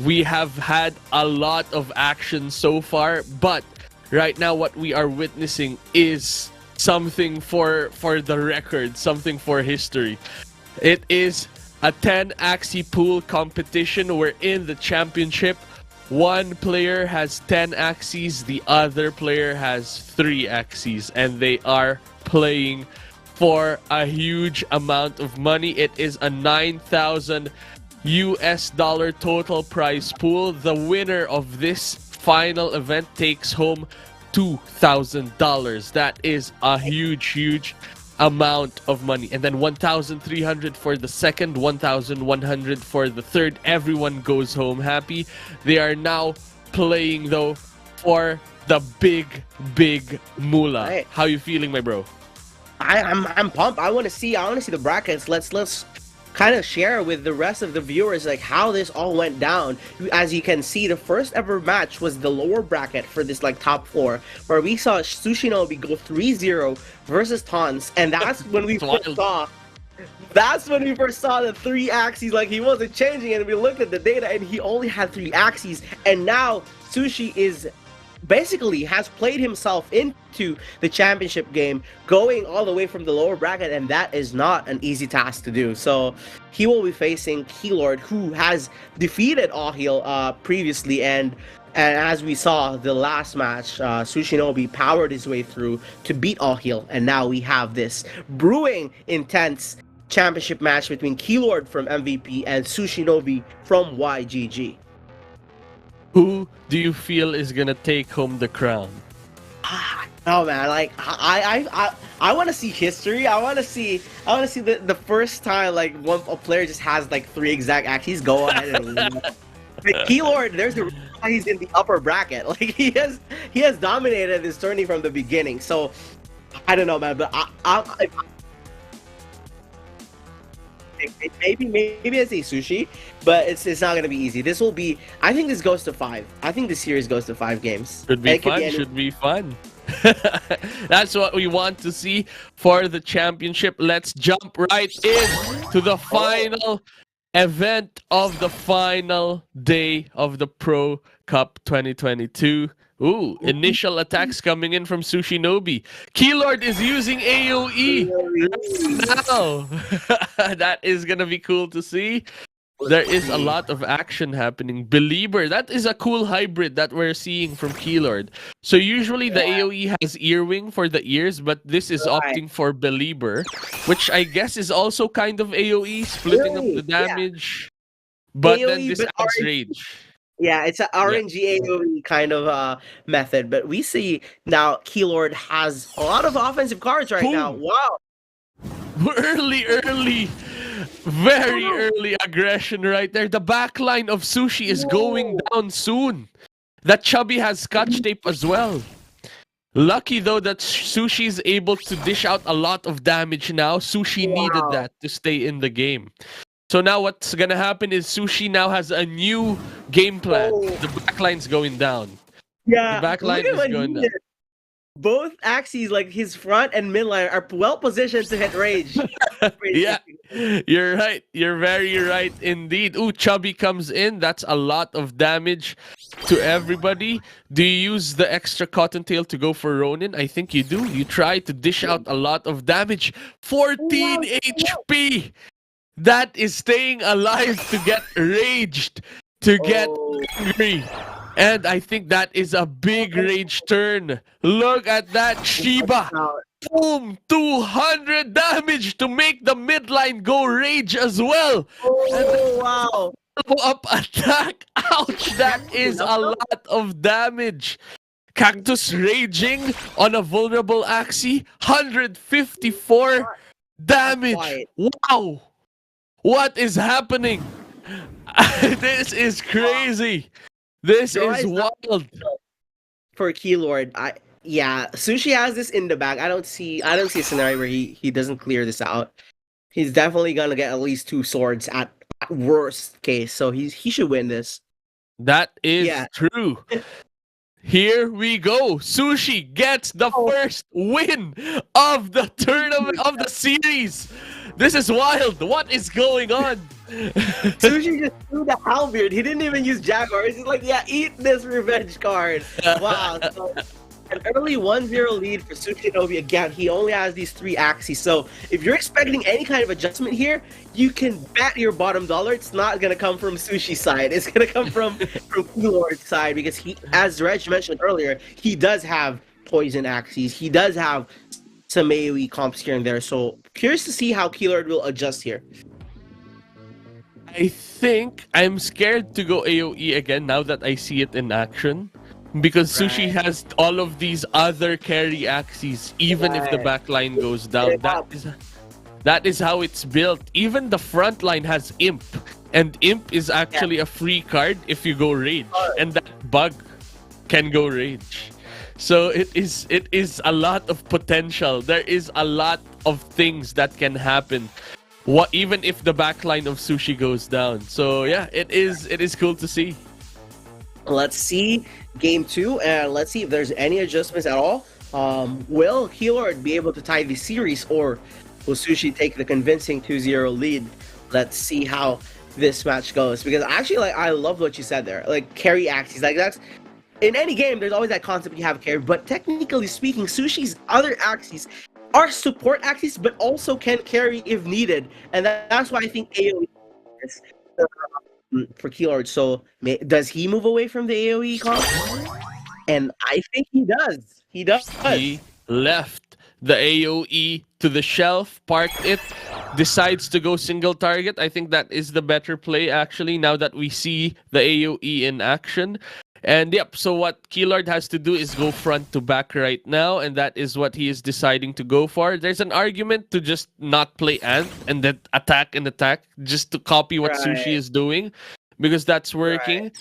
We have had a lot of action so far, but right now what we are witnessing is something for the record, something for history. It is a 10 Axie pool competition. We're in the championship. One player has 10 Axies, the other player has 3 Axies, and they are playing for a huge amount of money. It is a 9,000 US dollar total prize pool. The winner of this final event takes home $2,000. That is a huge amount of money. And then 1,300 for the second, 1,100 for the third. Everyone goes home happy. They are now playing though for the big moolah. Right. How you feeling, my bro? I'm pumped. I want to see the brackets. Let's kind of share with the rest of the viewers like how this all went down. As you can see, the first ever match was the lower bracket for this like top 4, where we saw Sushinobi go 3-0 versus Tons, and that's when we first saw. That's when we first saw the 3 Axies. Like, he wasn't changing it, and we looked at the data and he only had 3 Axies, and now Sushi is basically has played himself into the championship game, going all the way from the lower bracket, and that is not an easy task to do. So he will be facing Keylord, who has defeated Ahil previously, and as we saw the last match, Sushinobi powered his way through to beat Ahil, and now we have this brewing intense championship match between Keylord from MVP and Sushinobi from YGG. Who do you feel is gonna take home the crown? Oh man, like I want to see history. I want to see the first time like a player just has like 3 exact Axies. Go ahead and win. Like, Keylord, there's the reason why he's in the upper bracket. Like he has dominated this tourney from the beginning. So I don't know, man, but maybe I say Sushi, but it's not gonna be easy. This will be. I think this goes to 5. I think the series goes to 5 games. Should be fun. Should be fun. That's what we want to see for the championship. Let's jump right in to the final event of the final day of the Pro Cup 2022. Ooh, initial attacks coming in from Sushinobi. Keylord is using AoE now. That is gonna be cool to see. There is a lot of action happening. Belieber, that is a cool hybrid that we're seeing from Keylord. So usually the AoE has earwing for the ears, but this is opting for Belieber, which I guess is also kind of AoE, splitting up the damage. But AOE, then this adds rage. Yeah, it's an RNG AoE kind of method, but we see now Keylord has a lot of offensive cards right now. Wow. Early, very early aggression right there. The backline of Sushi is going down soon. That Chubby has Scotch tape as well. Lucky though that Sushi is able to dish out a lot of damage now. Sushi needed that to stay in the game. So now what's gonna happen is Sushi now has a new game plan. The backline's going down. Yeah, the backline is going down. Both Axies, like his front and midline, are well positioned to hit rage. Yeah, you're right. You're very right indeed. Ooh, Chubby comes in. That's a lot of damage to everybody. Do you use the extra Cottontail to go for Ronin? I think you do. You try to dish out a lot of damage. 14 HP! That is staying alive to get raged, to get angry. And I think that is a big rage turn. Look at that, Shiba. Boom! 200 damage to make the midline go rage as well. Oh, wow. Up attack. Ouch, that is a lot of damage. Cactus raging on a vulnerable Axie. 154 damage. Wow. What is happening? This is crazy. This Draw is is not wild. for Keylord. Yeah, Sushi has this in the bag. I don't see a scenario where he doesn't clear this out. He's definitely gonna get at least 2 swords at worst case. So he should win this. That is Yeah. true. Here we go. Sushi gets the first win of the tournament of the series. This is wild. What is going on? Sushi just threw the halberd. He didn't even use Jaguar. He's just like, yeah, eat this revenge card. Wow. So, an early 1-0 lead for Sushi Novi. Again, he only has these 3 Axies. So if you're expecting any kind of adjustment here, you can bet your bottom dollar it's not going to come from Sushi's side. It's going to come from Keylord's side because he, as Reg mentioned earlier, he does have poison Axies. He does have some AoE comps here and there. So curious to see how Keylord will adjust here. I think I'm scared to go AoE again now that I see it in action. Because Sushi has all of these other carry Axies, even if the back line goes down. That is how it's built. Even the front line has Imp. And Imp is actually a free card if you go Rage. And that bug can go Rage. So it is a lot of potential. There is a lot of things that can happen. Even if the back line of Sushi goes down. So yeah, it is cool to see. Let's see game 2, and let's see if there's any adjustments at all. Will Keylord be able to tie the series, or will Sushi take the convincing 2-0 lead? Let's see how this match goes. Because actually, like, I love what you said there. Like, carry Axies. Like, that's... In any game, there's always that concept you have carry. But technically speaking, Sushi's other Axies are support Axies, but also can carry if needed. And that's why I think AoE is... for Keylord. So does he move away from the AoE comp? And I think he does. He does. He left the AoE to the shelf, parked it, decides to go single target. I think that is the better play actually now that we see the AoE in action. And yep, so what Keylord has to do is go front to back right now, and that is what he is deciding to go for. There's an argument to just not play Ant and then attack and attack, just to copy what Sushi is doing, because that's working.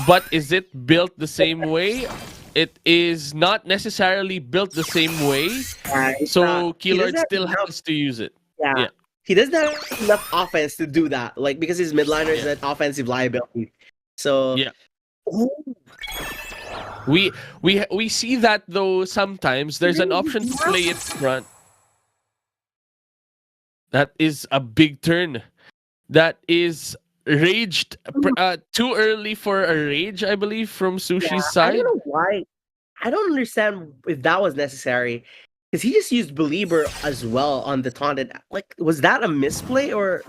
But is it built the same way? It is not necessarily built the same way, so Keylord still has to use it. Yeah. He doesn't have enough offense to do that, like, because his midliner is an offensive liability. So yeah. We see that though sometimes there's an option to play it front. That is a big turn. That is raged too early for a rage, I believe, from Sushi's side. I don't know why. I don't understand if that was necessary. Because he just used Belieber as well on the taunted. Like, was that a misplay, or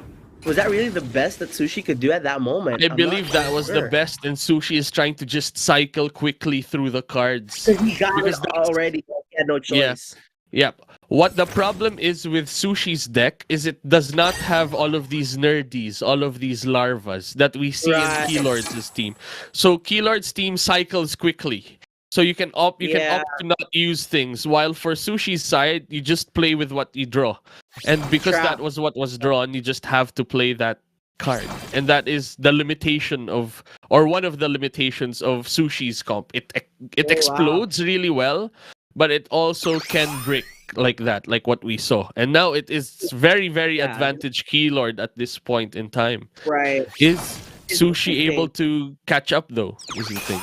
was that really the best that Sushi could do at that moment? I believe that was the best, and Sushi is trying to just cycle quickly through the cards. He got it already. He had no choice. Yep. What the problem is with Sushi's deck is it does not have all of these nerdies, all of these larvas that we see in Keylord's team. So Keylord's team cycles quickly. So you can opt to not use things, while for Sushi's side, you just play with what you draw. And because that was what was drawn, you just have to play that card. And that is the limitation of, or one of the limitations of Sushi's comp. It explodes really well, but it also can brick like that, like what we saw. And now it is very, very advantage Keylord at this point in time. Right. Is Sushi able to catch up though, is the thing.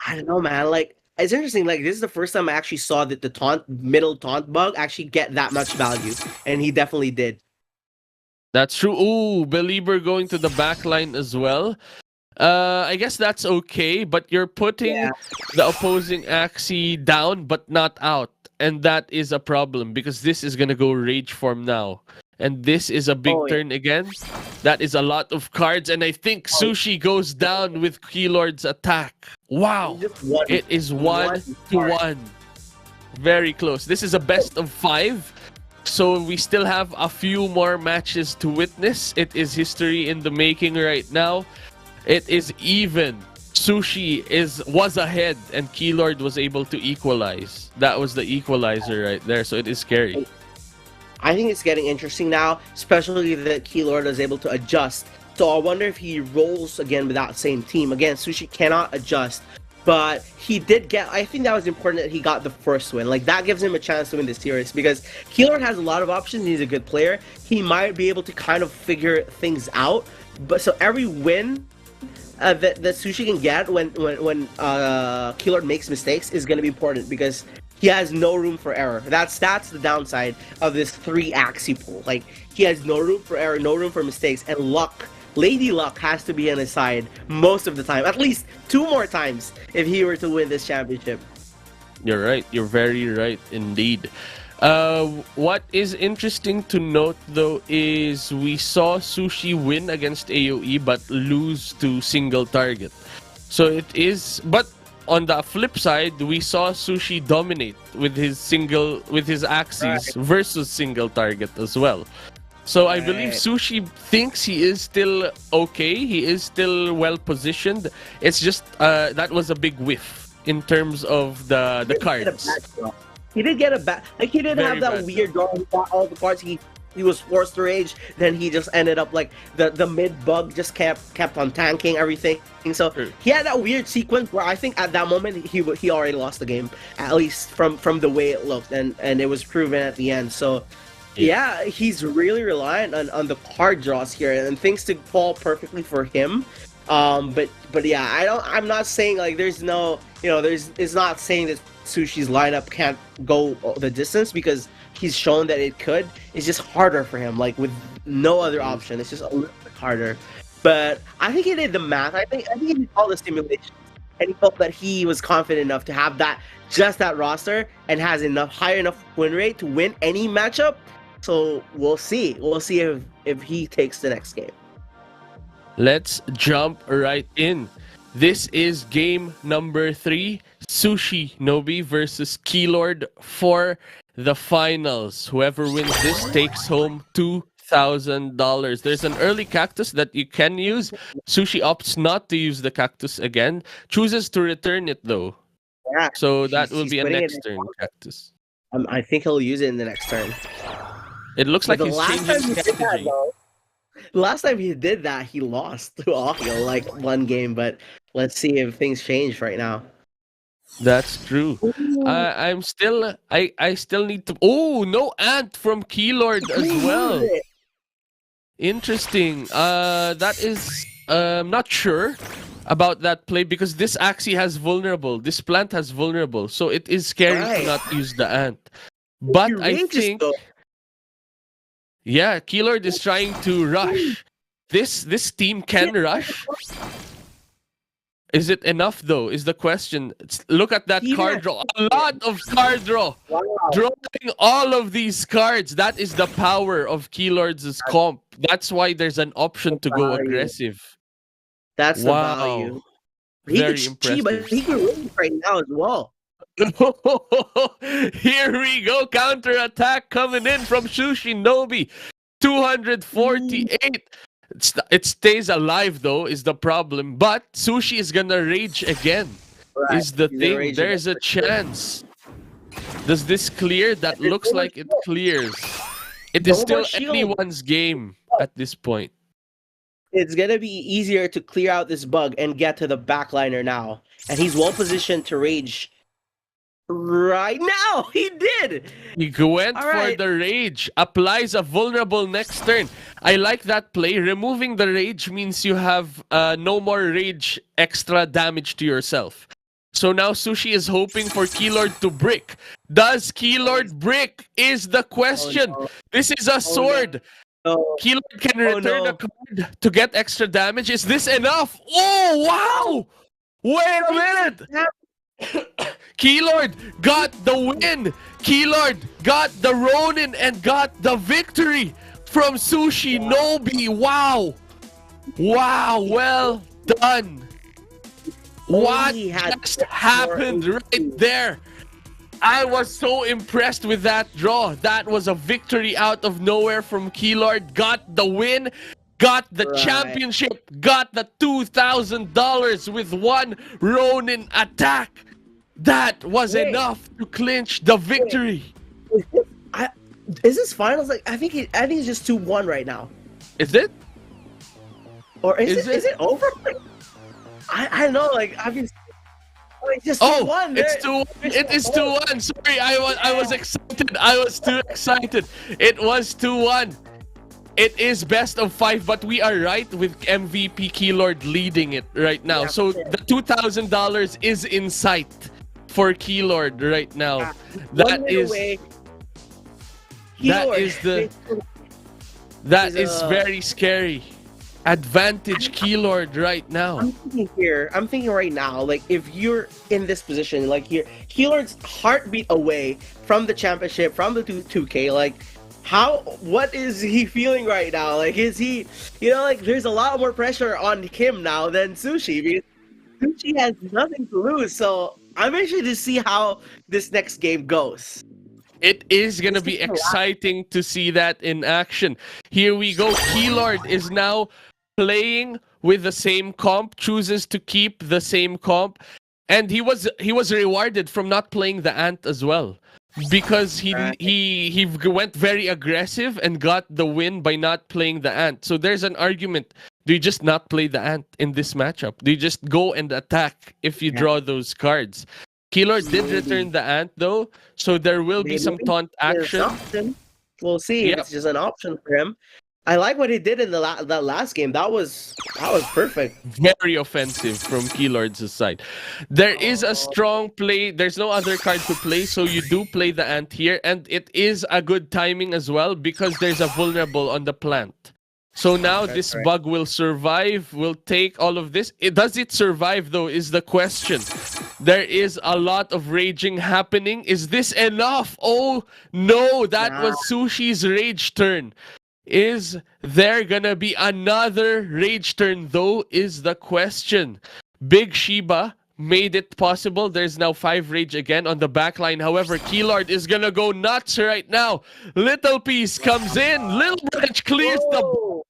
I don't know, man. Like, it's interesting. Like, this is the first time I actually saw that the middle taunt bug actually get that much value, and he definitely did. That's true. Ooh, Belieber going to the back line as well. I guess that's okay, but you're putting the opposing Axie down, but not out, and that is a problem because this is gonna go rage form now. And this is a big turn again. That is a lot of cards. And I think Sushi goes down with Keylord's attack. Wow. It is 1-1. Very close. This is a best of 5. So we still have a few more matches to witness. It is history in the making right now. It is even. Sushi was ahead and Keylord was able to equalize. That was the equalizer right there. So it is scary. I think it's getting interesting now, especially that Keylord is able to adjust So I wonder if he rolls again with that same team. Again, Sushi cannot adjust. But he did get, I think that was important that he got the first win. Like, that gives him a chance to win the series because Keylord has a lot of options. He's a good player. He might be able to kind of figure things out. But so every win that Sushi can get when Keylord makes mistakes is going to be important because he has no room for error. That's the downside of this 3 Axie pool. Like, he has no room for error, no room for mistakes, and luck. Lady Luck has to be on his side most of the time, at least 2 more times if he were to win this championship. You're right. You're very right indeed. What is interesting to note though is we saw Sushi win against AoE but lose to single target. So it is, but on the flip side, we saw Sushi dominate with his Axies versus single target as well. So I believe Sushi thinks he is still okay. He is still well positioned. It's just that was a big whiff in terms of the cards. He did get a bad. Like, he didn't have that weird draw. He got all the cards. He was forced to rage. Then he just ended up like the mid bug just kept on tanking everything. So he had that weird sequence where I think at that moment he already lost the game, at least from the way it looked, and it was proven at the end. So. Yeah, he's really reliant on the card draws here, and things to fall perfectly for him. But yeah, I'm not saying like there's no, it's not saying that Sushi's lineup can't go the distance because he's shown that it could. It's just harder for him, like with no other option. It's just a little bit harder. But I think he did the math. I think he did all the simulations, and he felt that he was confident enough to have that roster and has high enough win rate to win any matchup. So we'll see. We'll see if he takes the next game. Let's jump right in. This is game number 3. Sushi Nobi versus Keylord for the finals. Whoever wins this takes home $2,000. There's an early cactus that you can use. Sushi opts not to use the cactus again. Chooses to return it though. Yeah. So that will be a next turn cactus. I think he'll use it in the next turn. It looks like he's changing strategy. Last time he did that, he lost to Ahio, like 1 game. But let's see if things change right now. That's true. I still need to. Oh, no Ant from Keylord as well. Interesting. That is. I'm not sure about that play because this Axie has vulnerable. This plant has vulnerable, so it is scary to not use the Ant. But I think. Though. Yeah, Keylord is trying to rush. This team can rush. Is it enough though? Is the question. Look at that card draw. A lot of card draw. Wow. Drawing all of these cards. That is the power of Keylord's comp. That's why there's an option to go aggressive. That's the value. Very impressive. But he can win right now as well. Here we go. Counter attack coming in from Sushi Nobi. 248. It stays alive though is the problem. But Sushi is gonna rage again. Right. Is the thing. There's a chance. Does this clear? That looks like it clears. It is still anyone's game at this point. It's gonna be easier to clear out this bug and get to the backliner now. And he's well positioned to rage. Right now, he did. He went for the rage. Applies a vulnerable next turn. I like that play. Removing the rage means you have no more rage extra damage to yourself. So now Sushi is hoping for Keylord to brick. Does Keylord brick? Is the question. Oh, no. This is a sword. No. Keylord can return a card to get extra damage. Is this enough? Oh, wow! Wait a minute! Keylord got the win. Keylord got the Ronin and got the victory from Sushi Nobi. Wow. Wow, well done. What just happened right there? I was so impressed with that draw. That was a victory out of nowhere from Keylord. Got the win, got the championship, got the $2,000 with 1 Ronin attack. That was enough to clinch the victory. Is this finals? Like I think it's just 2-1 right now. Is it? Or is it over? I don't know. Like I mean, it's just 2-1. It's 2-1. It is 2-1. Sorry, I was excited. I was too excited. It was 2-1. It is best of 5, but we are right with MVP Keylord leading it right now. So the $2,000 is in sight for Keylord right now. That is very scary. Advantage Keylord right now. I'm thinking right now, like if you're in this position, like Keylord's heartbeat away from the championship, from the 2K, like what is he feeling right now? Like is he, like there's a lot more pressure on him now than Sushi, because Sushi has nothing to lose. So I'm interested to see how this next game goes. It is going to be exciting to see that in action. Here we go. Keylord is now playing with the same comp, chooses to keep the same comp, and he was rewarded from not playing the Ant as well, because he went very aggressive and got the win by not playing the Ant. So there's an argument. Do you just not play the Ant in this matchup? Do you just go and attack if you draw those cards? Keylord did return the Ant though, so there will be some taunt action. We'll see. Yep. It's just an option for him. I like what he did in that last game. That was perfect. Very offensive from Keylord's side. There is a strong play. There's no other card to play, so you do play the Ant here, and it is a good timing as well because there's a vulnerable on the plant. So now this bug will survive, will take all of this. Does it survive though is the question. There is a lot of raging happening. Is this enough? Oh no, that was Sushi's rage turn. Is there gonna be another rage turn though is the question. Big Shiba made it possible. There's now 5 rage again on the back line. However, Keylord is gonna go nuts right now. Little Piece comes in. Little Branch clears the...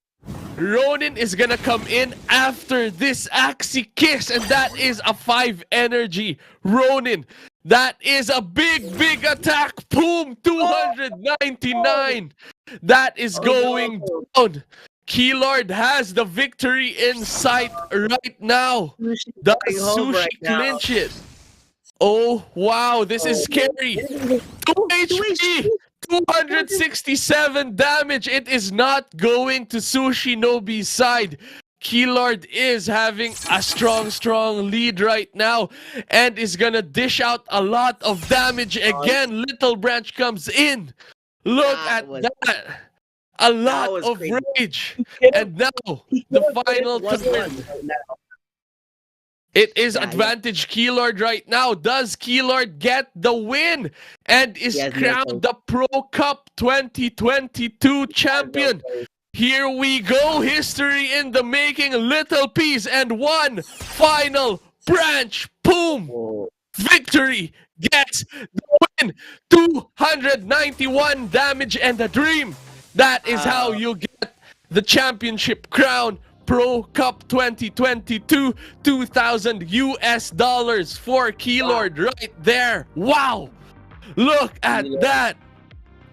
Ronin is gonna come in after this Axie kiss, and that is a 5 energy. Ronin, that is a big attack. Boom, 299. That is going down. Keylord has the victory in sight right now. Does Sushi clinch it? Oh, wow, this is scary. 2 HP, 267 damage. It is not going to Sushi Nobi's side. Keylord is having a strong lead right now and is gonna dish out a lot of damage again. Little Branch comes in. Look at that. A lot of rage. And now, the final turn. It is advantage Keylord right now. Does Keylord get the win? And is crowned the Pro Cup 2022 champion. Here we go. History in the making. Little Piece and one final branch. Boom. Victory gets the win. 291 damage and a dream. That is how you get the championship crown. Pro Cup 2022, $2,000 for Keylord right there. Wow! Look at that.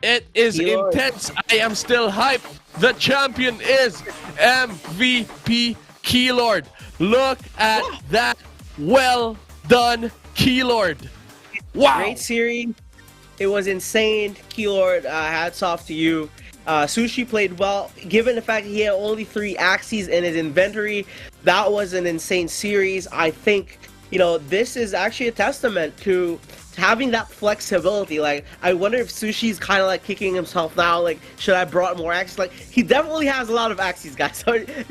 It is intense. I am still hyped. The champion is MVP Keylord. Look at that. Well done, Keylord. Wow. Great series. It was insane. Keylord, hats off to you. Sushi played well, given the fact that he had only 3 Axies in his inventory. That was an insane series. I think, this is actually a testament to having that flexibility. Like, I wonder if Sushi's kind of like kicking himself now, like, should I brought more Axies? Like, he definitely has a lot of Axies, guys.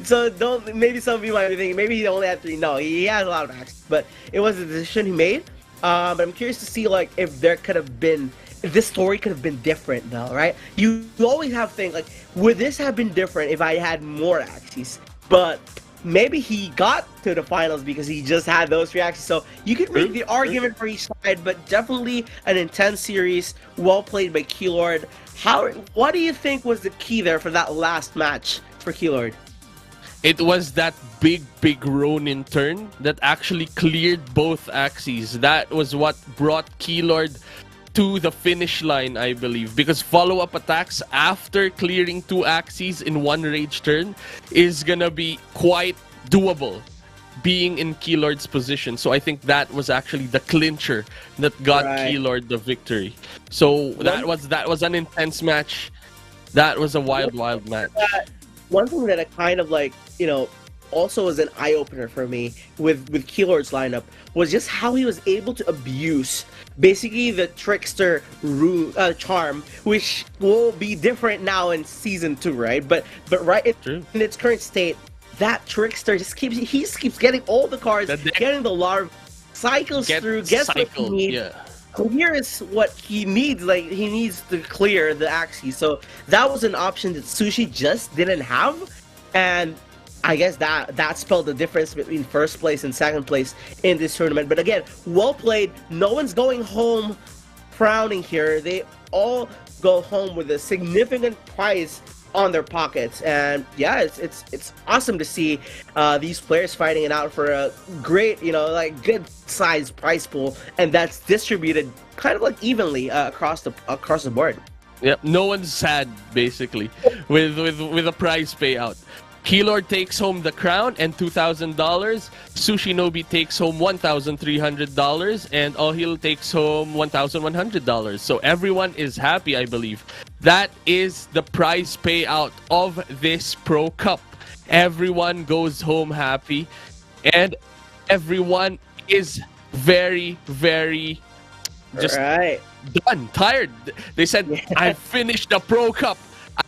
So don't, maybe some of you might be thinking, maybe he only had 3. No, he has a lot of Axies, but it was a decision he made. But I'm curious to see, like, if there could have been, if this story could have been different though, right? You always have to think, like, would this have been different if I had more Axies? But maybe he got to the finals because he just had those 3 Axies. So you could make the argument for each side, but definitely an intense series, well played by Keylord. What do you think was the key there for that last match for Keylord? It was that big Ronin turn that actually cleared both Axies. That was what brought Keylord to the finish line, I believe, because follow-up attacks after clearing 2 Axies in 1 rage turn is gonna be quite doable, being in Keylord's position. So I think that was actually the clincher that got Keylord the victory. So that was an intense match. That was a wild match. One thing that I kind of like, you know, also was an eye-opener for me with Keylord's lineup was just how he was able to abuse basically the trickster charm, which will be different now in season 2, right? But right in its current state, that trickster just keeps getting all the cards, getting the larva, cycles through, gets what he needs. Yeah. Clear is what he needs. Like, he needs to clear the Axie. So that was an option that Sushi just didn't have, and I guess that spelled the difference between first place and second place in this tournament. But again, well played. No one's going home frowning here. They all go home with a significant prize on their pockets, and yeah, it's awesome to see these players fighting it out for a great, you know, like good sized prize pool, and that's distributed kind of like evenly across the board. Yep, no one's sad basically with a prize payout. Keylord takes home the crown and $2,000. Sushinobi takes home $1,300, and Ohil takes home $1,100. So everyone is happy, I believe. That is the prize payout of this Pro Cup. Everyone goes home happy, and everyone is very, very just done, tired. They said, "I've finished the Pro Cup.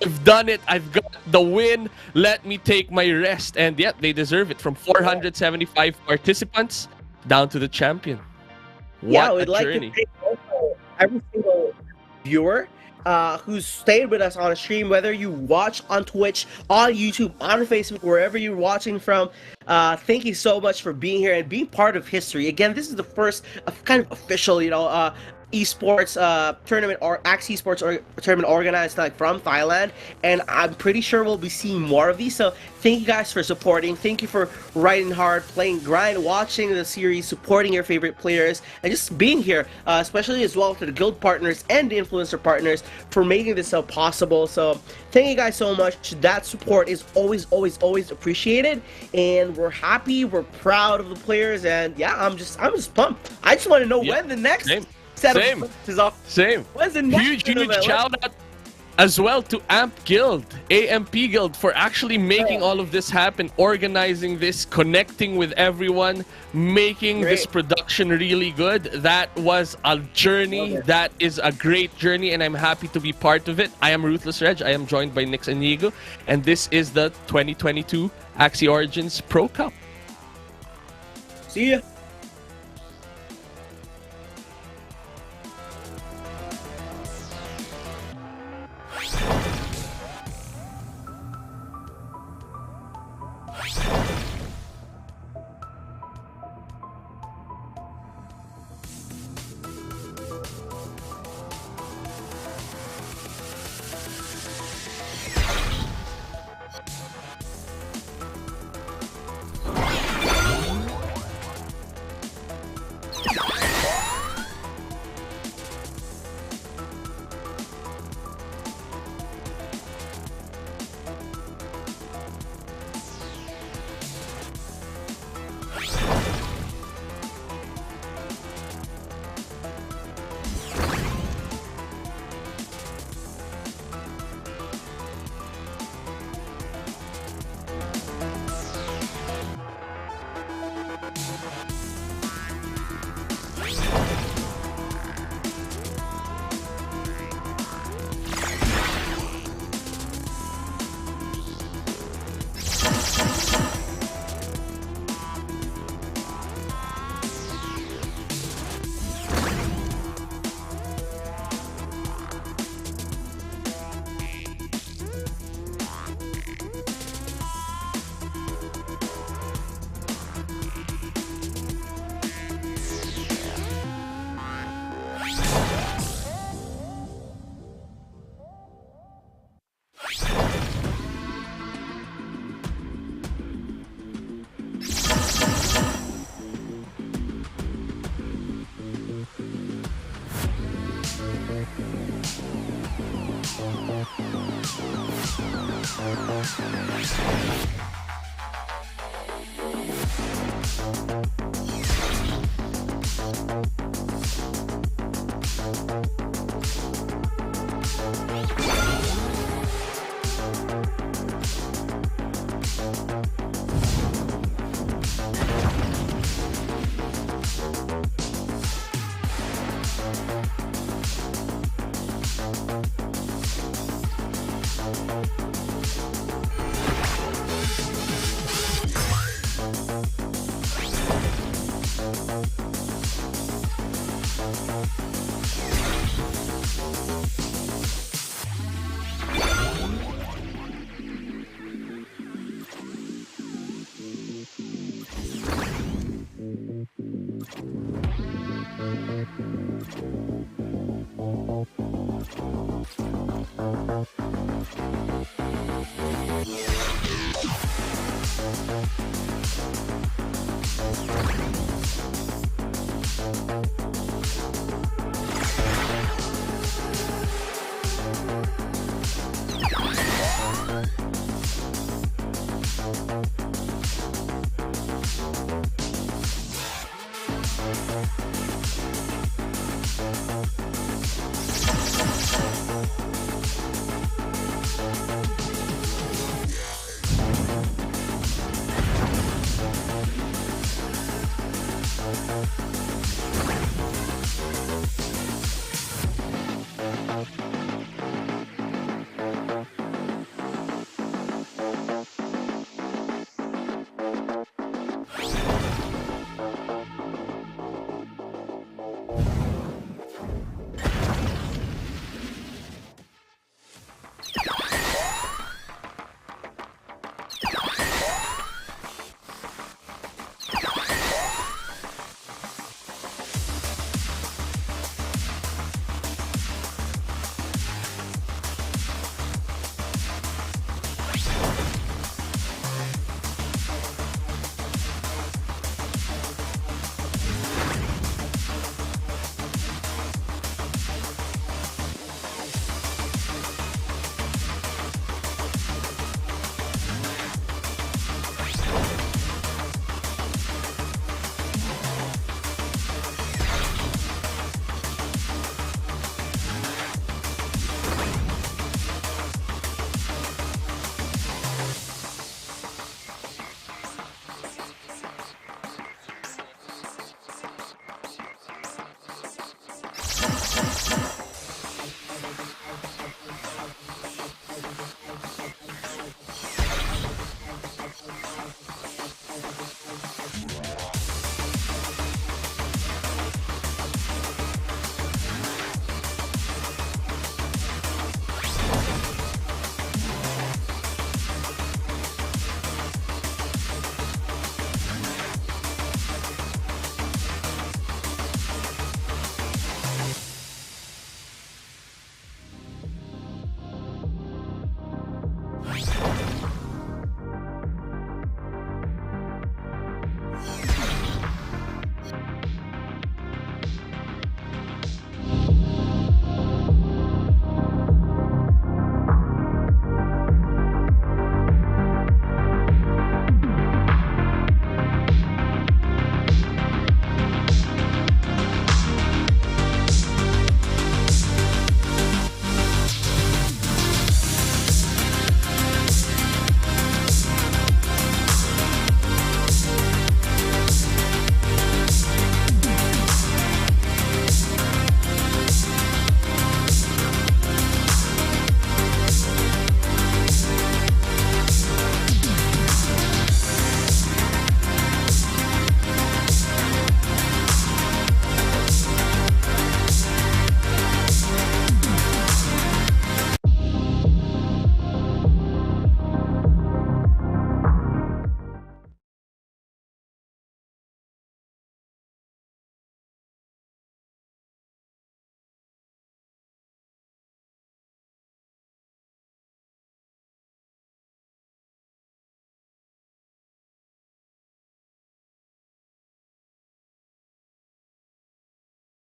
I've done it. I've got the win. Let me take my rest." And yet, they deserve it. From 475 participants down to the champion. What we'd like to thank also every single viewer who's stayed with us on a stream, whether you watch on Twitch, on YouTube, on Facebook, wherever you're watching from. Thank you so much for being here and being part of history. Again, this is the first kind of official, you know, esports tournament, or Axie Esports tournament organized like from Thailand, and I'm pretty sure we'll be seeing more of these. So thank you guys for supporting. Thank you for riding hard, playing grind, watching the series, supporting your favorite players, and just being here, especially as well to the guild partners and the influencer partners for making this so possible. So thank you guys so much. That support is always appreciated, and we're happy, we're proud of the players, and yeah, I'm just pumped. I just want to know when the next Same. When's the next Huge shout out as well to AMPGuild for actually making all of this happen, organizing this, connecting with everyone, making this production really good. That was a journey. That is a great journey, and I'm happy to be part of it. I am Ruthless Reg. I am joined by Nix and Diego, and this is the 2022 Axie Origins Pro Cup. See ya.